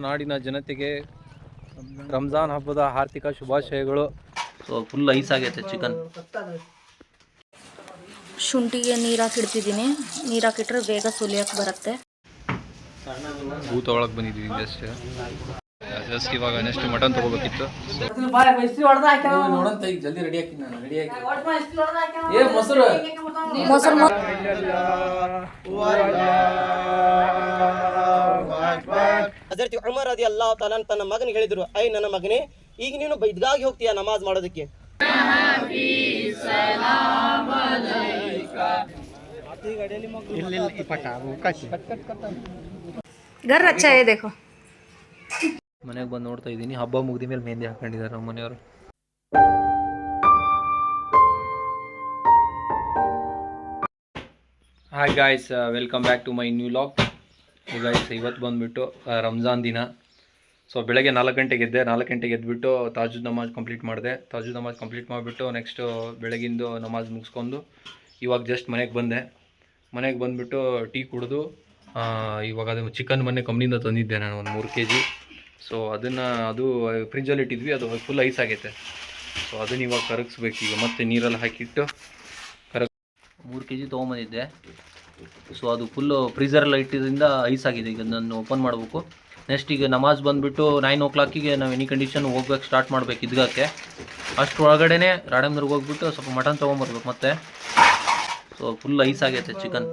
ನಾಡಿನ ಜನತೆಗೆ ರಂಜಾನ್ ಹಬ್ಬದ ಆರ್ಥಿಕ ಶುಭಾಶಯಗಳು. ಸೊ ಫುಲ್ ಐಸ್ ಆಗೈತೆ ಚಿಕನ್. ಶುಂಠಿಗೆ ನೀರು ಹಾಕಿಡ್ತಿದ್ದೀನಿ. ನೀರು ಹಾಕಿಟ್ರೆ ಬೇಗ ಸುಲಿಯಕ್ಕೆ ಬರುತ್ತೆ. ಊಟ ಒಳಗೆ ಬಂದಿದ್ವಿ ಜಸ್ಟ್ ಇವಾಗ ನೆಕ್ಸ್ಟ್ ಮಟನ್ ತಗೋಬೇಕಿತ್ತು. ಜಲ್ದಿ ರೆಡಿ ಹಾಕಿ ನಾನು ರೆಡಿ ಹಾಕಿ ಮೊಸರು ಹಜರತ್ ಉಮರ್ ರದಿಯಲ್ಲಾಹು ತಆಲಾ ತನ್ನ ಮಗನಿಗೆ ಹೇಳಿದ್ರು, ಐ ನನ್ನ ಮಗನೇ, ಈಗ ನೀನು ಈದ್ಗಾಗೆ ಹೋಗ್ತೀಯ ನಮಾಜ್ ಮಾಡೋದಕ್ಕೆ. ಮನೆಗೆ ಬಂದು ನೋಡ್ತಾ ಇದ್ದೀನಿ, ಹಬ್ಬ ಮುಗಿದ ಮೇಲೆ ಮೆಹಂದಿ ಹಾಕೊಂಡಿದ್ದಾರೆ ನಮ್ಮ ಮನೆಯವರು. Hi guys, welcome back to my new vlog. Guys ಇವತ್ತು ಬಂದುಬಿಟ್ಟು ರಂಜಾನ್ ದಿನ. ಸೊ ಬೆಳಗ್ಗೆ 4 ಗಂಟೆಗೆ ಎದ್ದೆ. 4 ಗಂಟೆಗೆ ಎದ್ಬಿಟ್ಟು ತಾಜುದ್ ನಮಾಜ್ ಕಂಪ್ಲೀಟ್ ಮಾಡಿದೆ. ತಾಜುದ್ ನಮಾಜ್ ಕಂಪ್ಲೀಟ್ ಮಾಡಿಬಿಟ್ಟು ನೆಕ್ಸ್ಟು ಬೆಳಗಿಂದು ನಮಾಜ್ ಮುಗಿಸ್ಕೊಂಡು ಇವಾಗ ಜಸ್ಟ್ ಮನೆಗೆ ಬಂದೆ. ಮನೆಗೆ ಬಂದುಬಿಟ್ಟು ಟೀ ಕುಡಿದು ಇವಾಗ ಅದು ಚಿಕನ್ ಮೊನ್ನೆ ಕಂಪ್ನಿಯಿಂದ ತಂದಿದ್ದೆ ನಾನು, ಒಂದು 3 kg. ಸೊ ಅದು ಫ್ರಿಜ್ಜಲ್ಲಿ ಇಟ್ಟಿದ್ವಿ, ಅದು ಫುಲ್ ಐಸ್ ಆಗೈತೆ. ಸೊ ಅದನ್ನ ಇವಾಗ ಕರಗಿಸ್ಬೇಕು. ಈಗ ಮತ್ತೆ ನೀರಲ್ಲಿ ಹಾಕಿಟ್ಟು 3 kg ತೊಗೊಂಬಂದಿದ್ದೆ. ಸೊ ಅದು ಫುಲ್ಲು ಫ್ರೀಝರಲ್ಲಿ ಇಟ್ಟಿದ್ದರಿಂದ ಐಸ್ ಆಗಿದೆ. ಈಗ ನಾನು ಓಪನ್ ಮಾಡಬೇಕು. ನೆಕ್ಸ್ಟ್ ಈಗ ನಮಾಜ್ ಬಂದುಬಿಟ್ಟು 9 o'clock ನಾವು ಎನಿ ಕಂಡೀಷನ್ ಹೋಗ್ಬೇಕು, ಸ್ಟಾರ್ಟ್ ಮಾಡಬೇಕು ಇದ್ಗಕ್ಕೆ. ಅಷ್ಟರೊಳಗಡೆ ರಾಡಮ್ನರ್ಗೆ ಹೋಗ್ಬಿಟ್ಟು ಸ್ವಲ್ಪ ಮಟನ್ ತೊಗೊಂಬರ್ಬೇಕು ಮತ್ತೆ. ಸೊ ಫುಲ್ ಐಸ್ ಆಗೈತೆ ಚಿಕನ್.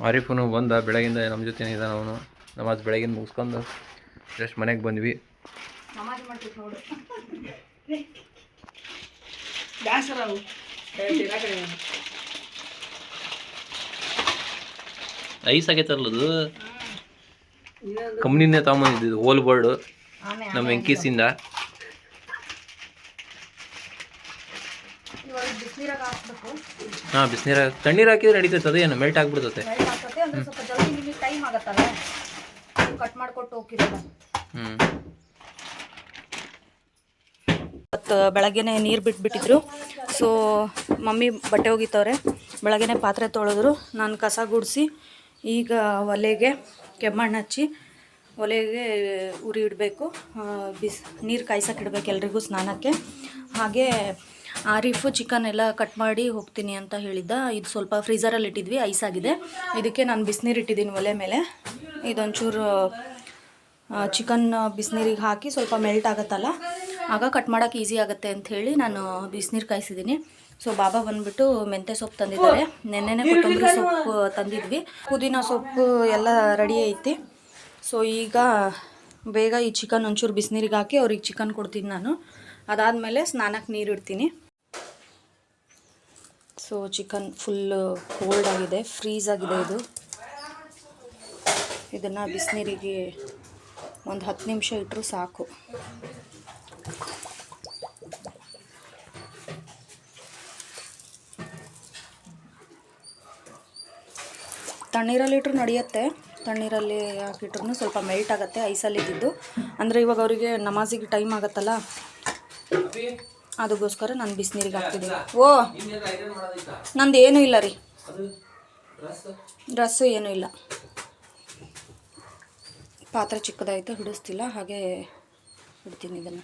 ಆರಿಫನು ಬಂದ, ಬೆಳಗಿಂದ ನಮ್ಮ ಜೊತೆ ಇದ್ದಾನೆ ಅವನು. ನಮಾಜ್ ಬೆಳಗಿಂದ ಮುಗಿಸ್ಕೊಂಡು ಜಸ್ಟ್ ಮನೆಗೆ ಬಂದ್ವಿ. ಐಸ್ ಆಗೈತಲ್ಲದು, ಕಂಪ್ನಿನೇ ತಗೊಂಬಂದಿದ್ದು ಓಲ್ ಬರ್ಡು ನಮ್ಮ ವೆಂಕೀಸಿಂದ. ಹಾಂ, ಬಿಸಿನೀರು ತಣ್ಣೀರು ಹಾಕಿದ್ರೆ ನಡೀತೈತೆ. ಅದೇನು ಮೆಲ್ಟ್ ಆಗಿಬಿಡ್ತೈತೆ. ಇವತ್ತು ಬೆಳಗ್ಗೆನೆ ನೀರು ಬಿಟ್ಬಿಟ್ಟಿದ್ರು. ಸೊ ಮಮ್ಮಿ ಬಟ್ಟೆ ಒಗಿತವ್ರೆ, ಬೆಳಗ್ಗೆನೆ ಪಾತ್ರೆ ತೊಳೆದ್ರು, ನಾನು ಕಸ ಗುಡಿಸಿ ಈಗ ಒಲೆಗೆ ಕೆಮ್ಮಣ್ಣು ಹಚ್ಚಿ ಒಲೆಗೆ ಉರಿ ಇಡಬೇಕು. ನೀರು ಕಾಯ್ಸಕ್ಕೆ ಇಡಬೇಕು ಎಲ್ರಿಗೂ ಸ್ನಾನಕ್ಕೆ. ಹಾಗೆ ಆರೀಫು ಚಿಕನ್ ಎಲ್ಲ ಕಟ್ ಮಾಡಿ ಹೋಗ್ತೀನಿ ಅಂತ ಹೇಳಿದ್ದ. ಇದು ಸ್ವಲ್ಪ ಫ್ರೀಝರಲ್ಲಿ ಇಟ್ಟಿದ್ವಿ, ಐಸ್ ಆಗಿದೆ. ಇದಕ್ಕೆ ನಾನು ಬಿಸಿನೀರು ಇಟ್ಟಿದ್ದೀನಿ ಒಲೆ ಮೇಲೆ. ಇದೊಂಚೂರು ಚಿಕನ್ ಬಿಸಿನೀರಿಗೆ ಹಾಕಿ ಸ್ವಲ್ಪ ಮೆಲ್ಟ್ ಆಗುತ್ತಲ್ಲ, ಆಗ ಕಟ್ ಮಾಡೋಕ್ಕೆ ಈಸಿ ಆಗುತ್ತೆ ಅಂಥೇಳಿ ನಾನು ಬಿಸಿನೀರು ಕಾಯಿಸಿದ್ದೀನಿ. ಸೊ ಬಾಬಾ ಬಂದುಬಿಟ್ಟು ಮೆಂತ್ಯ ಸೊಪ್ಪು ತಂದಿದ್ದಾರೆ. ನೆನ್ನೆನೇ ಕೊತ್ತಂಬರಿ ಸೊಪ್ಪು ತಂದಿದ್ವಿ, ಪುದೀನ ಸೊಪ್ಪು ಎಲ್ಲ ರೆಡಿ ಐತಿ. ಸೊ ಈಗ ಬೇಗ ಈ ಚಿಕನ್ ಒಂಚೂರು ಬಿಸಿನೀರಿಗೆ ಹಾಕಿ ಅವ್ರಿಗೆ ಚಿಕನ್ ಕೊಡ್ತೀನಿ ನಾನು. ಅದಾದಮೇಲೆ ಸ್ನಾನಕ್ಕೆ ನೀರು ಇಡ್ತೀನಿ. ಸೊ ಚಿಕನ್ ಫುಲ್ಲು ಕೋಲ್ಡ್ ಆಗಿದೆ, ಫ್ರೀಸ್ ಆಗಿದೆ. ಇದನ್ನು ಬಿಸಿನೀರಿಗೆ ಒಂದು 10 ನಿಮಿಷ ಇಟ್ಟರು ಸಾಕು. ತಣ್ಣೀರಲ್ಲಿ ಇಟ್ಟರು ನಡೆಯುತ್ತೆ, ತಣ್ಣೀರಲ್ಲಿ ಹಾಕಿಟ್ರು ಸ್ವಲ್ಪ ಮೆಲ್ಟ್ ಆಗುತ್ತೆ ಐಸಲ್ಲಿದ್ದು. ಅಂದರೆ ಇವಾಗ ಅವರಿಗೆ ನಮಾಜಿಗೆ ಟೈಮ್ ಆಗುತ್ತಲ್ಲ, ಅದಕ್ಕೋಸ್ಕರ ನಾನು ಬಿಸಿನೀರಿಗೆ ಹಾಕ್ತಿದ್ದೀನಿ. ಓ, ನಂದು ಏನೂ ಇಲ್ಲ ರೀ, ಡ್ರೆಸ್ಸು ಏನೂ ಇಲ್ಲ. ಪಾತ್ರೆ ಚಿಕ್ಕದಾಯಿತು, ಹಿಡಿಸ್ತಿಲ್ಲ, ಹಾಗೆ ಇಡ್ತೀನಿ ಇದನ್ನು.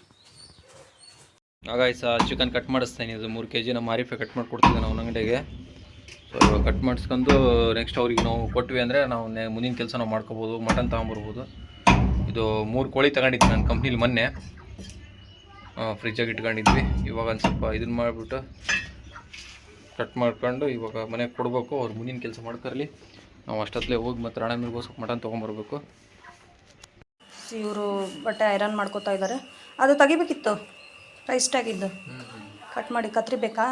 ಹಾಗಾಗಿ ಚಿಕನ್ ಕಟ್ ಮಾಡಿಸ್ತೀನಿ. ಇದು 3 kg ನಮ್ಮ ಆರಿಫೆ ಕಟ್ ಮಾಡಿಕೊಡ್ತಿದ್ದೆ ನಾವು ಅಂಗಡಿಗೆ. ಸೊ ಇವಾಗ ಕಟ್ ಮಾಡಿಸ್ಕೊಂಡು ನೆಕ್ಸ್ಟ್ ಅವ್ರಿಗೆ ನಾವು ಕೊಟ್ವಿ ಅಂದರೆ ನಾವು ಮುಂದಿನ ಕೆಲಸ ನಾವು ಮಾಡ್ಕೋಬೋದು, ಮಟನ್ ತೊಗೊಂಬರ್ಬೋದು. ಇದು 3 ಕೋಳಿ ತಗೊಂಡಿದ್ವಿ ನನ್ನ ಕಂಪ್ನಿಲಿ ಮೊನ್ನೆ, ಫ್ರಿಜ್ಜಾಗಿ ಇಟ್ಕೊಂಡಿದ್ವಿ. ಇವಾಗ ಒಂದು ಸ್ವಲ್ಪ ಇದನ್ನು ಮಾಡಿಬಿಟ್ಟು ಕಟ್ ಮಾಡ್ಕೊಂಡು ಇವಾಗ ಮನೆಗೆ ಕೊಡಬೇಕು. ಅವ್ರು ಮುಂದಿನ ಕೆಲಸ ಮಾಡ್ಕರ್ಲಿ, ನಾವು ಅಷ್ಟೊತ್ತಲೇ ಹೋಗಿ ಮತ್ತು ರಾಣಮಿರ್ಗೋ ಸ್ವಲ್ಪ ಮಟನ್ ತೊಗೊಂಬರ್ಬೇಕು. ಇವರು ಬಟ್ಟೆ ಐರನ್ ಮಾಡ್ಕೋತಾ ಇದ್ದಾರೆ. ಅದು ತೆಗಿಬೇಕಿತ್ತು, ರೈಸ್ಟ್ ಆಗಿದ್ದು ಕಟ್ ಮಾಡಿ ಕತ್ರಿ ಬೇಕಾ.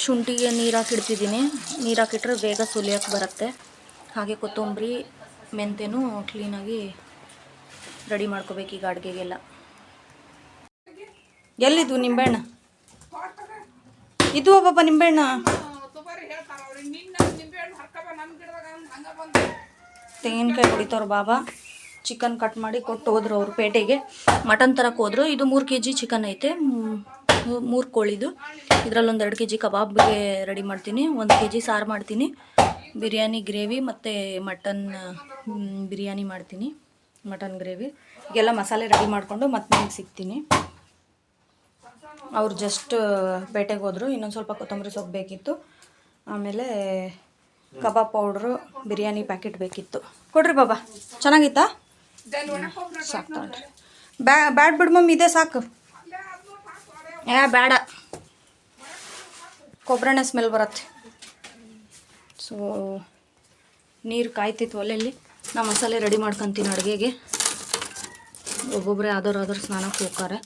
ಶುಂಠಿಗೆ ನೀರು ಹಾಕಿಡ್ತಿದ್ದೀನಿ. ನೀರು ಹಾಕಿಟ್ರೆ ಬೇಗ ಸುಲಿಯೋಕ್ಕೆ ಬರುತ್ತೆ. ಹಾಗೆ ಕೊತ್ತಂಬರಿ ಮೆಂತ್ಯನೂ ಕ್ಲೀನಾಗಿ ರೆಡಿ ಮಾಡ್ಕೋಬೇಕು ಈಗ ಅಡುಗೆಗೆಲ್ಲ. ಎಲ್ಲಿದ್ದು ನಿಂಬೆಹಣ್ಣು? ಇದು ಒಬ್ಬ ನಿಂಬೆಹಣ್ಣು ತೆಂಗಿನಕಾಯಿ ಹೊಡಿತವ್ರು ಬಾಬಾ. ಚಿಕನ್ ಕಟ್ ಮಾಡಿ ಕೊಟ್ಟು ಹೋದ್ರು ಅವರು ಪೇಟೆಗೆ, ಮಟನ್ ತರಕ್ಕೆ ಹೋದ್ರು. ಇದು 3 kg ಚಿಕನ್ ಐತೆ. 3 ಕೋಳಿದು. ಇದರಲ್ಲಿ ಒಂದು 2 kg ಕಬಾಬ್ಗೆ ರೆಡಿ ಮಾಡ್ತೀನಿ, 1 kg ಸಾರು ಮಾಡ್ತೀನಿ, ಬಿರಿಯಾನಿ ಗ್ರೇವಿ ಮತ್ತು ಮಟನ್ ಬಿರಿಯಾನಿ ಮಾಡ್ತೀನಿ, ಮಟನ್ ಗ್ರೇವಿ. ಈಗೆಲ್ಲ ಮಸಾಲೆ ರೆಡಿ ಮಾಡಿಕೊಂಡು ಮತ್ತೆ ನಿಮಗೆ ಸಿಗ್ತೀನಿ. ಅವ್ರು ಜಸ್ಟ್ ಬೇಟೆಗೆ ಹೋದರು, ಇನ್ನೊಂದು ಸ್ವಲ್ಪ ಕೊತ್ತಂಬರಿ ಸೊಪ್ಪು ಬೇಕಿತ್ತು, ಆಮೇಲೆ ಕಬಾಬ್ ಪೌಡ್ರು, ಬಿರಿಯಾನಿ ಪ್ಯಾಕೆಟ್ ಬೇಕಿತ್ತು. ಕೊಡ್ರಿ ಬಾಬಾ. ಚೆನ್ನಾಗಿತ್ತಾ? ಸಾಕು ತಗೊಳ್ರಿ. ಬ್ಯಾಡ್ ಬಿಡು ಮಮ್ಮಿ, ಇದೇ ಸಾಕು. ಬೇಡ, ಕೊಬ್ಬರೆಣ್ಣೆ ಸ್ಮೆಲ್ ಬರುತ್ತೆ. ಸೊ ನೀರು ಕಾಯ್ತಿತ್ತು ಒಲೆಯಲ್ಲಿ. ನಾ ಮಸಾಲೆ ರೆಡಿ ಮಾಡ್ಕೊತೀನಿ ಅಡುಗೆಗೆ. ಒಬ್ಬೊಬ್ಬರೇ ಆದವ್ರು ಸ್ನಾನಕ್ಕೆ ಹೋಗ್ತಾರೆ.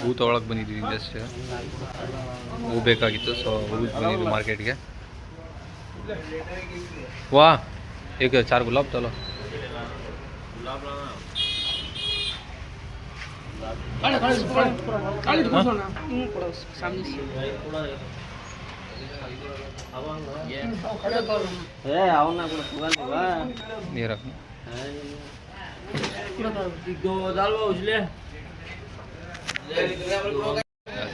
ಹೂ ತೊಗೊಳಕ್ಕೆ ಬಂದಿದ್ವಿ, ಜಸ್ಟ್ ಹೂ ಬೇಕಾಗಿತ್ತು. ಸೊ ಹೂ ಬಂದಿದ್ವಿ ಮಾರ್ಕೆಟ್ಗೆ. ವಾ एक 4 गुलाब चलो.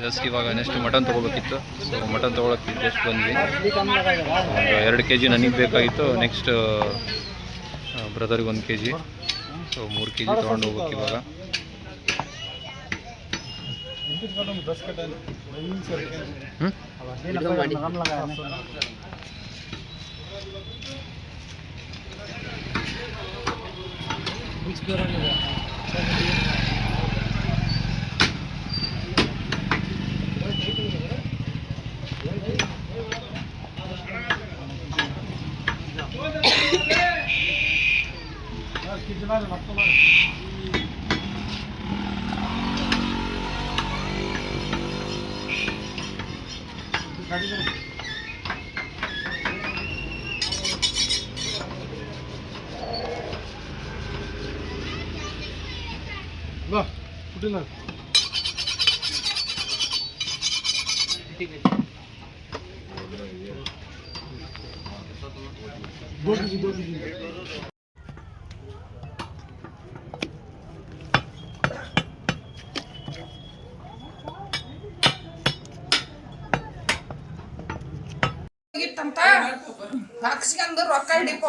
ಜಸ್ಟ್ ಇವಾಗ ನೆಕ್ಸ್ಟ್ ಮಟನ್ ತೊಗೋಬೇಕಿತ್ತು. ಸೊ ಮಟನ್ ತೊಗೊಳಕ್ಕೆ ಜಸ್ಟ್ ಬಂದ್ವಿ. ಒಂದು 2 kg ನನಗೆ ಬೇಕಾಗಿತ್ತು, ನೆಕ್ಸ್ಟ್ ಬ್ರದರ್ಗೆ 1 kg. ಸೊ 3 kg ತೊಗೊಂಡು ಹೋಗ್ಬೇಕು ಇವಾಗ.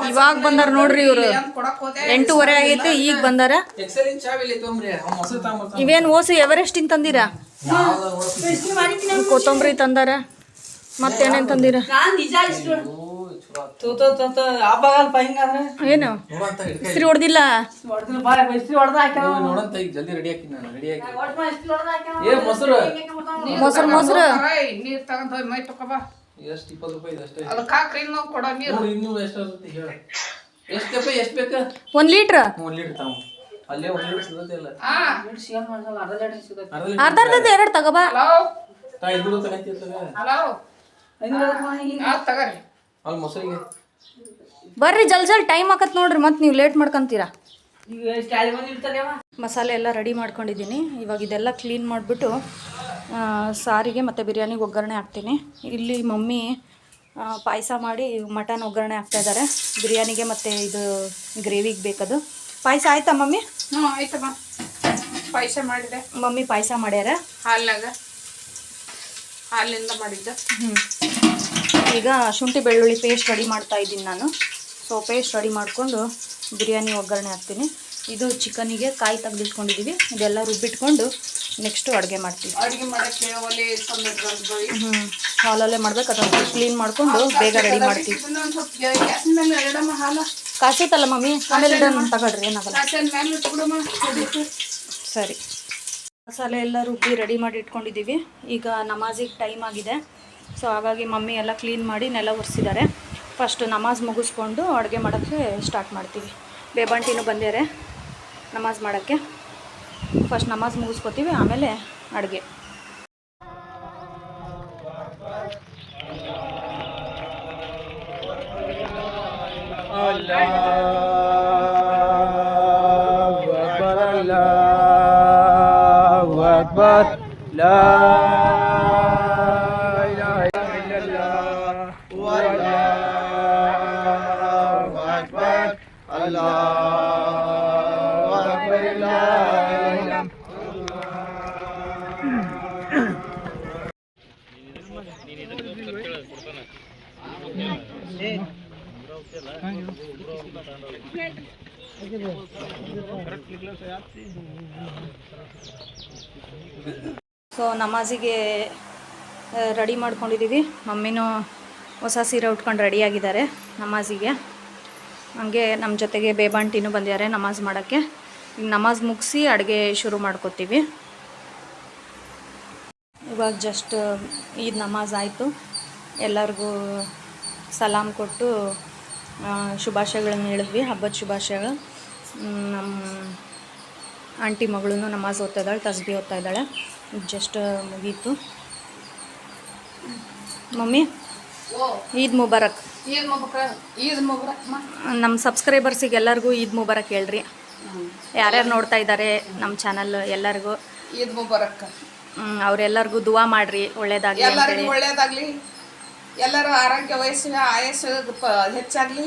ಇವಾಗ ಬಂದಾರ ನೋಡ್ರಿ ಇವ್ರು. 8:30 ಆಗೈತಿ, ಈಗ ಬಂದಾರ. ಇವೇನು ಓಸು ಎವರೆಸ್ಟ್ ತಂದಿರ? ಕೊತ್ತಂಬರಿ ತಂದಾರ, ಮತ್ತೇನೇನ್ ತಂದಿರ? ಏನು ಇಸ್ತ್ರಿ ಹೊಡ್ದಿಲ್ಲ? ಮೊಸರು ಮೊಸರು ಎಷ್ಟು 20 ರೂಪಾಯಿ ಅಷ್ಟೇ. ಅದಕ್ಕೆ ಹಾಕ್ರಿ, ಇನ್ನೂ ಕೊಡ ನೀರು. ಇನ್ನೂ ಎಷ್ಟು ಆಗುತ್ತೆ ಹೇಳ? ಎಷ್ಟಪ್ಪ, ಎಷ್ಟು ಬೇಕಾ? 1 ಲೀಟ್ರ್. 1 ಲೀಟ್ರ್ ತಾವು ಅಲ್ಲೇ 1 ಲೀಟ್ರ್ ಸಿಗುತ್ತೆ. ಅರ್ಧ 2 ತಗೋಬಾ. ಅಲ್ಲಿ ಮೊಸರಿಗೆ ಬರ್ರಿ, ಜಲ್ದಿ ಟೈಮ್ ಆಕತ್ ನೋಡ್ರಿ, ಮತ್ತೆ ನೀವು ಲೇಟ್ ಮಾಡ್ಕೊಂತೀರಾ. ಮಸಾಲೆ ಎಲ್ಲ ರೆಡಿ ಮಾಡ್ಕೊಂಡಿದ್ದೀನಿ. ಇವಾಗ ಇದೆಲ್ಲ ಕ್ಲೀನ್ ಮಾಡಿಬಿಟ್ಟು ಸಾರಿಗೆ ಮತ್ತು ಬಿರಿಯಾನಿಗೆ ಒಗ್ಗರಣೆ ಹಾಕ್ತೀನಿ. ಇಲ್ಲಿ ಮಮ್ಮಿ ಪಾಯಸ ಮಾಡಿ ಮಟನ್ ಒಗ್ಗರಣೆ ಹಾಕ್ತಾಯಿದ್ದಾರೆ ಬಿರಿಯಾನಿಗೆ ಮತ್ತು ಇದು ಗ್ರೇವಿಗೆ ಬೇಕದು. ಪಾಯಸ ಆಯ್ತಾ ಮಮ್ಮಿ? ಹ್ಞೂ ಆಯ್ತಮ್ಮ, ಪಾಯಸ ಮಾಡಿದೆ. ಮಮ್ಮಿ ಪಾಯಸ ಮಾಡ್ಯಾರ ಹಾಲಿಂದ ಮಾಡಿದ್ದೆ. ಈಗ ಶುಂಠಿ ಬೆಳ್ಳುಳ್ಳಿ ಪೇಸ್ಟ್ ರೆಡಿ ಮಾಡ್ತಾ ಇದ್ದೀನಿ ನಾನು. ಸೊ ಪೇಸ್ಟ್ ರೆಡಿ ಮಾಡಿಕೊಂಡು ಬಿರಿಯಾನಿ ಒಗ್ಗರಣೆ ಹಾಕ್ತೀನಿ. ಇದು ಚಿಕನಿಗೆ ಕಾಯಿ ತೆಗೆದಿಟ್ಕೊಂಡಿದ್ದೀವಿ, ಇದೆಲ್ಲ ರುಬ್ಬಿಟ್ಕೊಂಡು ನೆಕ್ಸ್ಟು ಅಡುಗೆ ಮಾಡ್ತೀವಿ. ಅಡುಗೆ ಮಾಡೋಕ್ಕೆ ಒಲೆ ತಂದಿಟ್ಕೊಂಡು ಹಾಲಲ್ಲೇ ಮಾಡ್ಬೇಕು. ಅದನ್ನು ಕ್ಲೀನ್ ಮಾಡಿಕೊಂಡು ಬೇಗ ರೆಡಿ ಮಾಡ್ತೀವಿ. ಕಾಸೈತಲ್ಲ ಮಮ್ಮಿ, ಆಮೇಲೆ ತಗೊಳ್ರಿ, ಏನಾಗಲ್ಲ. ಸರಿ, ಮಸಾಲೆ ಎಲ್ಲ ರುಬ್ಬಿ ರೆಡಿ ಮಾಡಿ ಇಟ್ಕೊಂಡಿದ್ದೀವಿ. ಈಗ ನಮಾಜಿಗೆ ಟೈಮ್ ಆಗಿದೆ. ಸೊ ಹಾಗಾಗಿ ಮಮ್ಮಿ ಎಲ್ಲ ಕ್ಲೀನ್ ಮಾಡಿ ನೆಲ ಒರೆಸಿದ್ದಾರೆ. ಫಸ್ಟ್ ನಮಾಜ್ ಮುಗಿಸ್ಕೊಂಡು ಅಡುಗೆ ಮಾಡೋಕ್ಕೆ ಸ್ಟಾರ್ಟ್ ಮಾಡ್ತೀವಿ. ಬೇಬಂಟಿನೂ ಬಂದಿದ್ದಾರೆ ನಮಾಜ್ ಮಾಡೋಕ್ಕೆ. ಫಸ್ಟ್ ನಮಾಜ್ ಮುಗಿಸ್ಕೊತೀವಿ, ಆಮೇಲೆ ಅಡುಗೆ. ಸೊ ನಮಾಜಿಗೆ ರೆಡಿ ಮಾಡ್ಕೊಂಡಿದ್ದೀವಿ. ಮಮ್ಮಿನೂ ಹೊಸ ಸೀರೆ ಉಟ್ಕೊಂಡು ರೆಡಿಯಾಗಿದ್ದಾರೆ ನಮಾಜಿಗೆ. ಹಂಗೆ ನಮ್ಮ ಜೊತೆಗೆ ಬೇಬಾಂಟಿನೂ ಬಂದಿದ್ದಾರೆ ನಮಾಜ್ ಮಾಡೋಕ್ಕೆ. ಈಗ ನಮಾಜ್ ಮುಗಿಸಿ ಅಡುಗೆ ಶುರು ಮಾಡ್ಕೋತೀವಿ. ಇವಾಗ ಜಸ್ಟ್ ಈದ್ ನಮಾಜ್ ಆಯಿತು. ಎಲ್ಲರಿಗೂ ಸಲಾಮ್ ಕೊಟ್ಟು ಶುಭಾಶಯಗಳನ್ನು ಹೇಳಿದ್ವಿ, ಹಬ್ಬದ ಶುಭಾಶಯಗಳು. ನಮ್ಮ ಆಂಟಿ ಮಗಳೂ ನಮಾಜ್ ಓದ್ತಾ ಇದ್ದಾಳೆ, ತಸ್ಬಿ ಓದ್ತಾ ಇದ್ದಾಳೆ. ಜಸ್ಟ್ ಮುಗೀತು. ಮಮ್ಮಿ ಈದ್ ಮುಬಾರಕ್. ಈದ್ ಮುಬಾರಕ್ ನಮ್ಮ ಸಬ್ಸ್ಕ್ರೈಬರ್ಸಿಗೆ ಎಲ್ಲರಿಗೂ ಈದ್ ಮುಬಾರಕ್ ಹೇಳ್ರಿ. ಯಾರ್ಯಾರು ನೋಡ್ತಾ ಇದ್ದಾರೆ ನಮ್ಮ ಚಾನಲ್ ಎಲ್ಲರಿಗೂ ಈದ್ ಮುಬಾರಕ್. ಅವರೆಲ್ಲರಿಗೂ ದುವಾ ಮಾಡಿರಿ, ಒಳ್ಳೇದಾಗಲಿ. ಎಲ್ಲರಿಗೂ ಒಳ್ಳೇದಾಗ್ಲಿ, ಎಲ್ಲರೂ ಆರೋಗ್ಯ ವಯಸ್ಸಿನ ಆಯಸ್ಸು ಹೆಚ್ಚಾಗ್ಲಿ,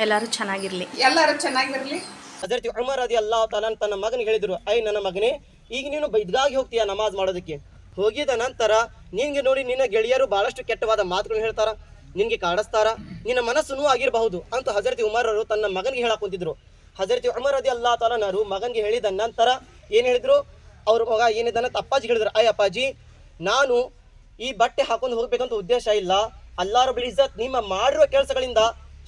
ಎಲ್ಲರೂ ಚೆನ್ನಾಗಿರಲಿ, ಎಲ್ಲರೂ ಚೆನ್ನಾಗಿರ್ಲಿ. ಹಜರತ್ ಉಮರ್ ರದಿಯಲ್ಲಾಹು ತಾಲಾ ತನ್ನ ಮಗನಿಗೆ ಹೇಳಿದ್ರು, ಐ ನನ್ನ ಮಗನೇ, ಈಗ ನೀನು ಬೈದ್ಗಾಗಿ ಹೋಗ್ತೀಯ ನಮಾಜ್ ಮಾಡೋದಕ್ಕೆ. ಹೋಗಿದ ನಂತರ ನಿನಗೆ ನೋಡಿ ನಿನ್ನ ಗೆಳೆಯರು ಬಹಳಷ್ಟು ಕೆಟ್ಟವಾದ ಮಾತುಗಳನ್ನ ಹೇಳ್ತಾರ, ನಿನಗೆ ಕಾಡಿಸ್ತಾರ, ನಿನ್ನ ಮನಸ್ಸು ಆಗಿರಬಹುದು ಅಂತ ಹಜರತ್ ಉಮರರು ತನ್ನ ಮಗನಿಗೆ ಹೇಳಕ್ ಕುಂತಿದ್ರು. ಹಜರತ್ ಉಮರ್ ರದಿಯಲ್ಲಾಹು ತಾಲಾನರು ಮಗನಿಗೆ ಹೇಳಿದ ನಂತರ ಏನು ಹೇಳಿದ್ರು, ಅವ್ರ ಮಗ ಏನಿದ್ದಾನೆ ಅಪ್ಪಾಜಿ ಹೇಳಿದ್ರು, ಐ ಅಪ್ಪಾಜಿ, ನಾನು ಈ ಬಟ್ಟೆ ಹಾಕೊಂಡು ಹೋಗ್ಬೇಕಂತ ಉದ್ದೇಶ ಇಲ್ಲ. ಅಲ್ಲಾಹ್ ರಬ್ಬುಲ್ ಇಜ್ಜತ್ ನಿಮ್ಮ ಮಾಡಿರುವ ಕೆಲಸಗಳಿಂದ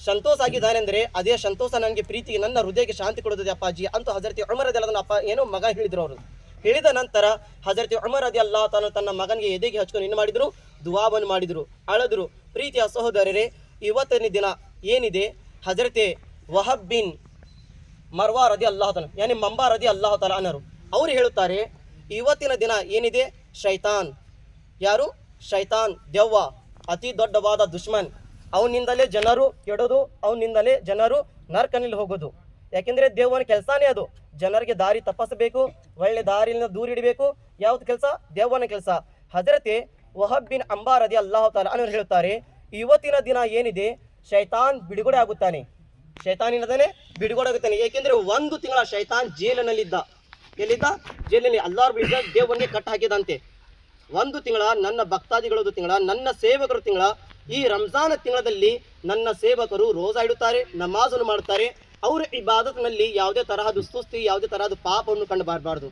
ಸಂತೋಷ ಆಗಿದ್ದಾನೆ ಅಂದರೆ ಅದೇ ಸಂತೋಷ ನನಗೆ ಪ್ರೀತಿಗೆ, ನನ್ನ ಹೃದಯಕ್ಕೆ ಶಾಂತಿ ಕೊಡುತ್ತದೆ ಅಪ್ಪಾಜಿ ಅಂತ ಹಜರತ್ ಉಮರ್ ರದಿಯಲ್ಲಾಹು ಅಪ್ಪ ಏನೋ ಮಗ ಹೇಳಿದ್ರು. ಅವರು ಹೇಳಿದ ನಂತರ ಹಜರತ್ ಉಮರ್ ರದಿಯಲ್ಲಾಹು ತಾಲಾ ತನ್ನ ಮಗನಿಗೆ ಎದೆಗೆ ಹಚ್ಕೊಂಡು ಏನು ಮಾಡಿದ್ರು, ದುವಾವನ್ನು ಮಾಡಿದ್ರು, ಅಳದ್ರು. ಪ್ರೀತಿಯ ಸಹೋದರರೇ, ಇವತ್ತಿನ ದಿನ ಏನಿದೆ, ಹಜರತೆ ವಹಬ್ ಬಿನ್ ಮರ್ವಾ ರದಿಯಲ್ಲಾಹು ತಾಲಾ ಯಾನಿ ಮಂಬಾ ರದಿಯಲ್ಲಾಹು ತಾಲಾ ಅನ್ನರು ಅವರು ಹೇಳುತ್ತಾರೆ, ಇವತ್ತಿನ ದಿನ ಏನಿದೆ, ಶೈತಾನ್, ಯಾರು ಶೈತಾನ್, ದೆವ್ವ, ಅತಿ ದೊಡ್ಡವಾದ ದುಶ್ಮನ್, ಅವನಿಂದಲೇ ಜನರು ಕೆಡೋದು, ಅವನಿಂದಲೇ ಜನರು ನರ್ಕನಲ್ಲಿ ಹೋಗೋದು. ಯಾಕೆಂದರೆ ದೇವನ ಕೆಲಸನೇ ಅದು, ಜನರಿಗೆ ದಾರಿ ತಪ್ಪಿಸಬೇಕು, ಒಳ್ಳೆ ದಾರಿಯಿಂದ ದೂರ ಇಡಬೇಕು. ಯಾವ್ದು ಕೆಲಸ? ದೇವನ ಕೆಲಸ. ಹಜರತೆ ವಹಬ್ ಬಿನ್ ಅಂಬಾ ರದಿಯಲ್ಲಾಹು ತಾಲಾ ಅನ್ನೋರು ಹೇಳುತ್ತಾರೆ, ಇವತ್ತಿನ ದಿನ ಏನಿದೆ, ಶೈತಾನ್ ಬಿಡುಗಡೆ ಆಗುತ್ತಾನೆ, ಶೈತಾನಿನದನೇ ಬಿಡುಗಡೆ ಆಗುತ್ತಾನೆ. ಏಕೆಂದರೆ 1 ತಿಂಗಳ ಶೈತಾನ್ ಜೈಲಿನಲ್ಲಿದ್ದ. ಎಲ್ಲಿದ್ದ? ಜೈಲಿನಲ್ಲಿ. ಅಲ್ಲಾಹ್ ರಬ್ಬುಲ್ ಇಜ್ಜತ್ ದೇವನಿಗೆ ಕಟ್ಟ ಹಾಕಿದಂತೆ 1 ತಿಂಗಳ ನನ್ನ ಭಕ್ತಾದಿಗಳದು ತಿಂಗಳ, ನನ್ನ ಸೇವಕರು ತಿಂಗಳ. ಈ ರಂಜಾನ್ ತಿಂಗಳಲ್ಲಿ ನನ್ನ ಸೇವಕರು ರೋಜಾ ಇಡುತ್ತಾರೆ, ನಮಾಜನ್ನು ಮಾಡುತ್ತಾರೆ. ಅವರ ಇಬಾದತ್ನಲ್ಲಿ ಯಾವುದೇ ತರಹದ ಸುಸ್ತಿ, ಯಾವುದೇ ತರಹದ ಪಾಪವನ್ನು ಕಂಡು ಬರಬಾರ್ದು.